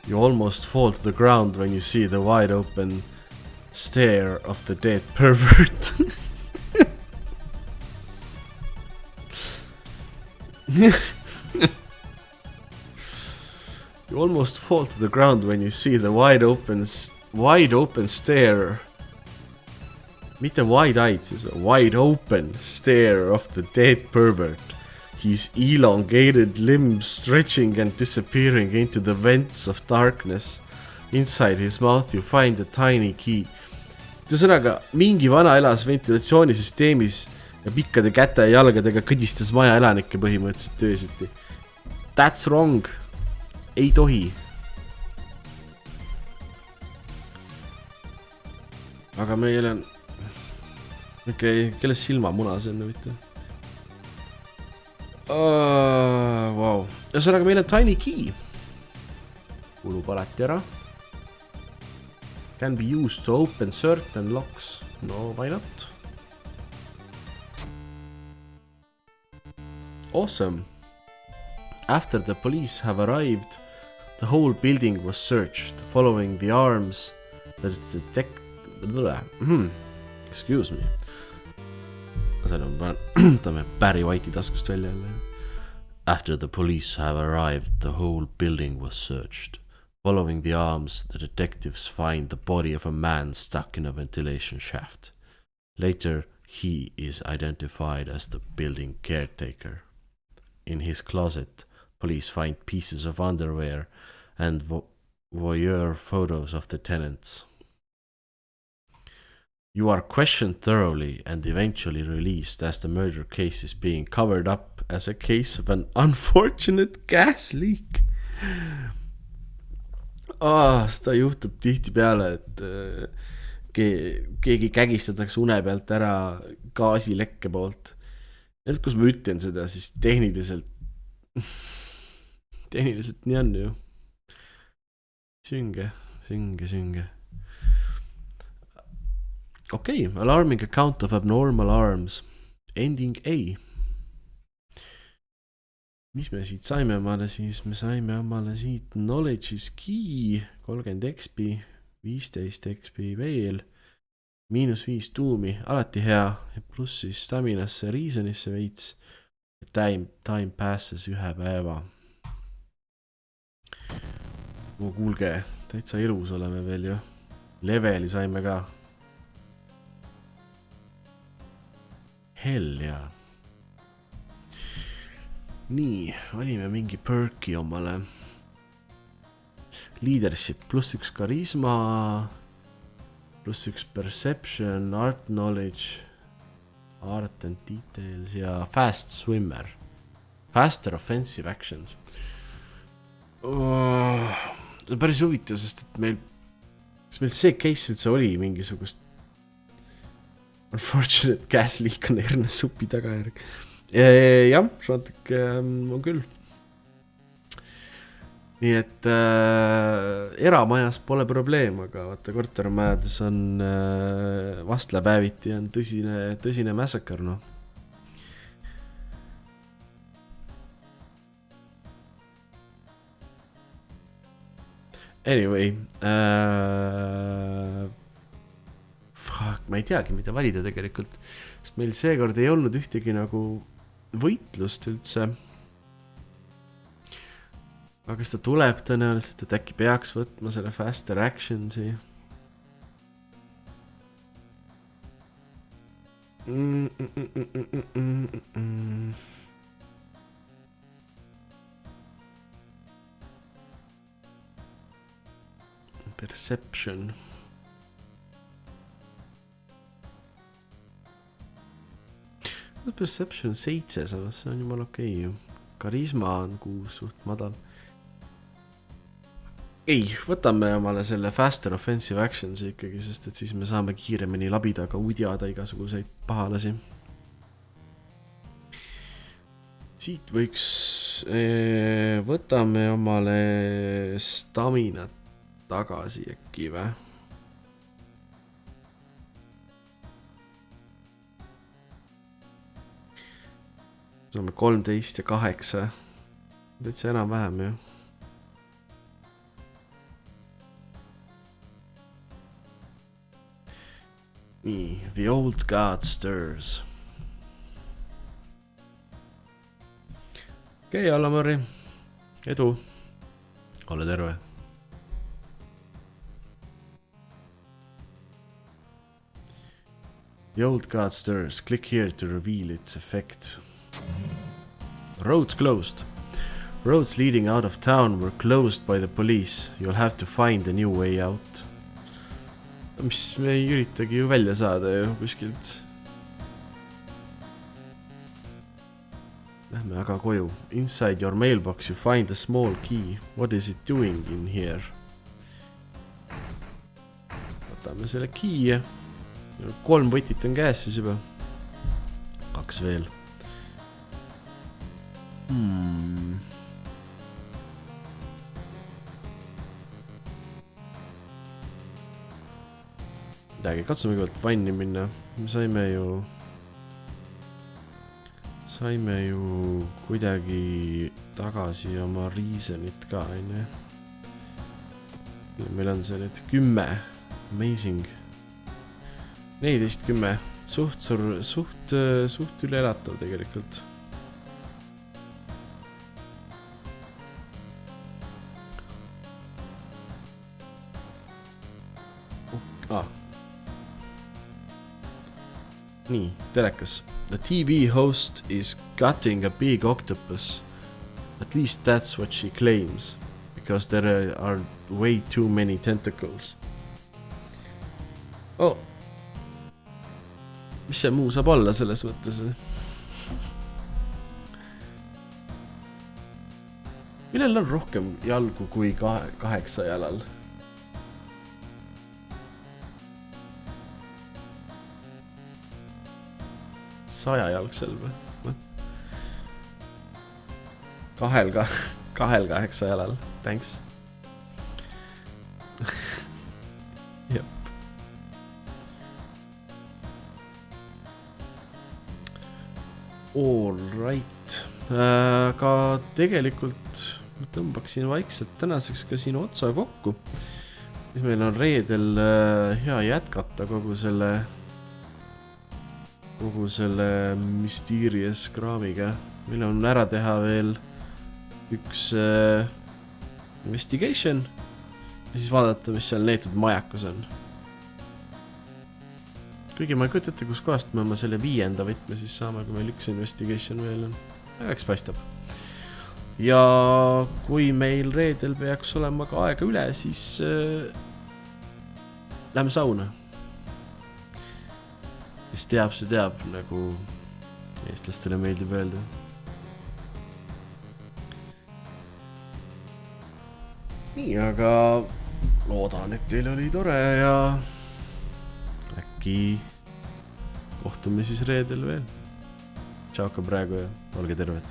You almost fall to the ground when you see the wide open stare of the dead pervert. You almost fall to the ground when you see the wide open stare. Mitte wide-eyed, siis wide open stare of the dead pervert. His elongated limbs stretching and disappearing into the vents of darkness. Inside his mouth you find a tiny key. Ühesõnaga, mingi vana elas ventilatsioonisüsteemis ja pikkade käte ja jalgadega kõdistas maja elanikke põhimõtteliselt töösiti. That's wrong. Ei tohi. Aga meil on... Okei, kelle silmamuna see on võtta? Wow. Ühesõnaga, meil on tiny key. Kulub alati ära. Can be used to open certain locks. No, why not? Awesome. After the police have arrived, the whole building was searched, following the arms that detect... Excuse me. Barry White'i taskust välja jälle. After the police have arrived, the whole building was searched. Following the arms, the detectives find the body of a man stuck in a ventilation shaft. Later, he is identified as the building caretaker. In his closet, police find pieces of underwear and voyeur photos of the tenants. You are questioned thoroughly and eventually released as the murder case is being covered up as a case of an unfortunate gas leak. Seda juhtub tihtipeale, et keegi kägistatakse une pealt ära gaasilekke poolt. Nüüd, kus ma ütlen seda, siis tehniliselt nii on ju. Synge. Okay, alarming account of abnormal arms. Ending A. Mis me siit saime omale siis? Me saime omale siit knowledge is key, 30 XP, 15 XP veel, -5 tuumi, alati hea, pluss siis staminasse, reasonisse veits, time passes 1 päeva. Kuulge, täitsa ilus oleme veel ju. Leveli saime ka. Hell jaa. Nii, valime mingi perki omale. Leadership, +1 karisma, +1 perception, art knowledge, art and details ja fast swimmer. Faster offensive actions. Päris huvitav, sest et kas meil see case üldse oli mingisugust unfortunate gas leak on erne supi tagajärg. Jah, Šantek on küll. Nii et eramajas pole probleem, aga vaata kortermajades on vastlapäeviti on tõsine massakr, no. Anyway, ma ei teagi, mida valida tegelikult, sest meil seekord ei olnud ühtegi nagu võitlust üldse. Aga kas ta tuleb tõenäoliselt, et äkki peaks võtma selle faster actionsi? Perception. Perception 7, samas see on jumal okei ju. Karisma on 6 suht madal. Ei, võtame omale selle faster offensive actions ikkagi, sest et siis me saame kiiremini labidaga udjada igasuguseid pahalasi. Siit võiks, võtame omale staminat tagasi äkki või? Saame 13 ja 8. Täitsa enam vähem ju. Nii, the old god stirs. Okei, Allamari. Edu. Ole terve. The old god stirs. Click here to reveal its effect. Roads closed. Roads leading out of town were closed by the police. You'll have to find a new way out. Mis me ei üritagi ju välja saada ju kuskilt. Lähme aga koju. Inside your mailbox you find a small key. What is it doing in here? Võtame selle key. 3 võtit on käes siis juba. 2 veel. Midagi, katsume kõigepealt vanni minna. Me saime ju kuidagi tagasi oma reasonit ka, aine. Meil on see nüüd 10. Amazing. 14, 10. Suht üle elatav tegelikult. Nii, telekas. The TV host is gutting a big octopus. At least that's what she claims. The because there are way too many tentacles. Oh. Mis see muu saab olla selles mõttes? Millel on rohkem jalgu kui 8 jalal? 100 jalgsel või? Kahel 8 jalal. Thanks. Jep. All right. Aga tegelikult ma tõmbaksin vaikselt tänaseks ka siin otsa kokku. Siis meil on reedel hea jätkata kogu selle Mysterious kraamiga. Meil on ära teha veel üks investigation ja siis vaadata, mis seal neetud majakus on. Kuigi ma ei kujuta ette, kus kohast me oma selle 5. võtme siis saame, kui meil üks investigation veel on. Eks paistab. Ja kui meil reedel peaks olema ka aega üle, siis lähme sauna. Kes teab, see teab, nagu eestlastele meeldib öelda. Nii, aga loodan, et teil oli tore ja äkki kohtume siis reedel veel. Tšau ka praegu ja olge terved.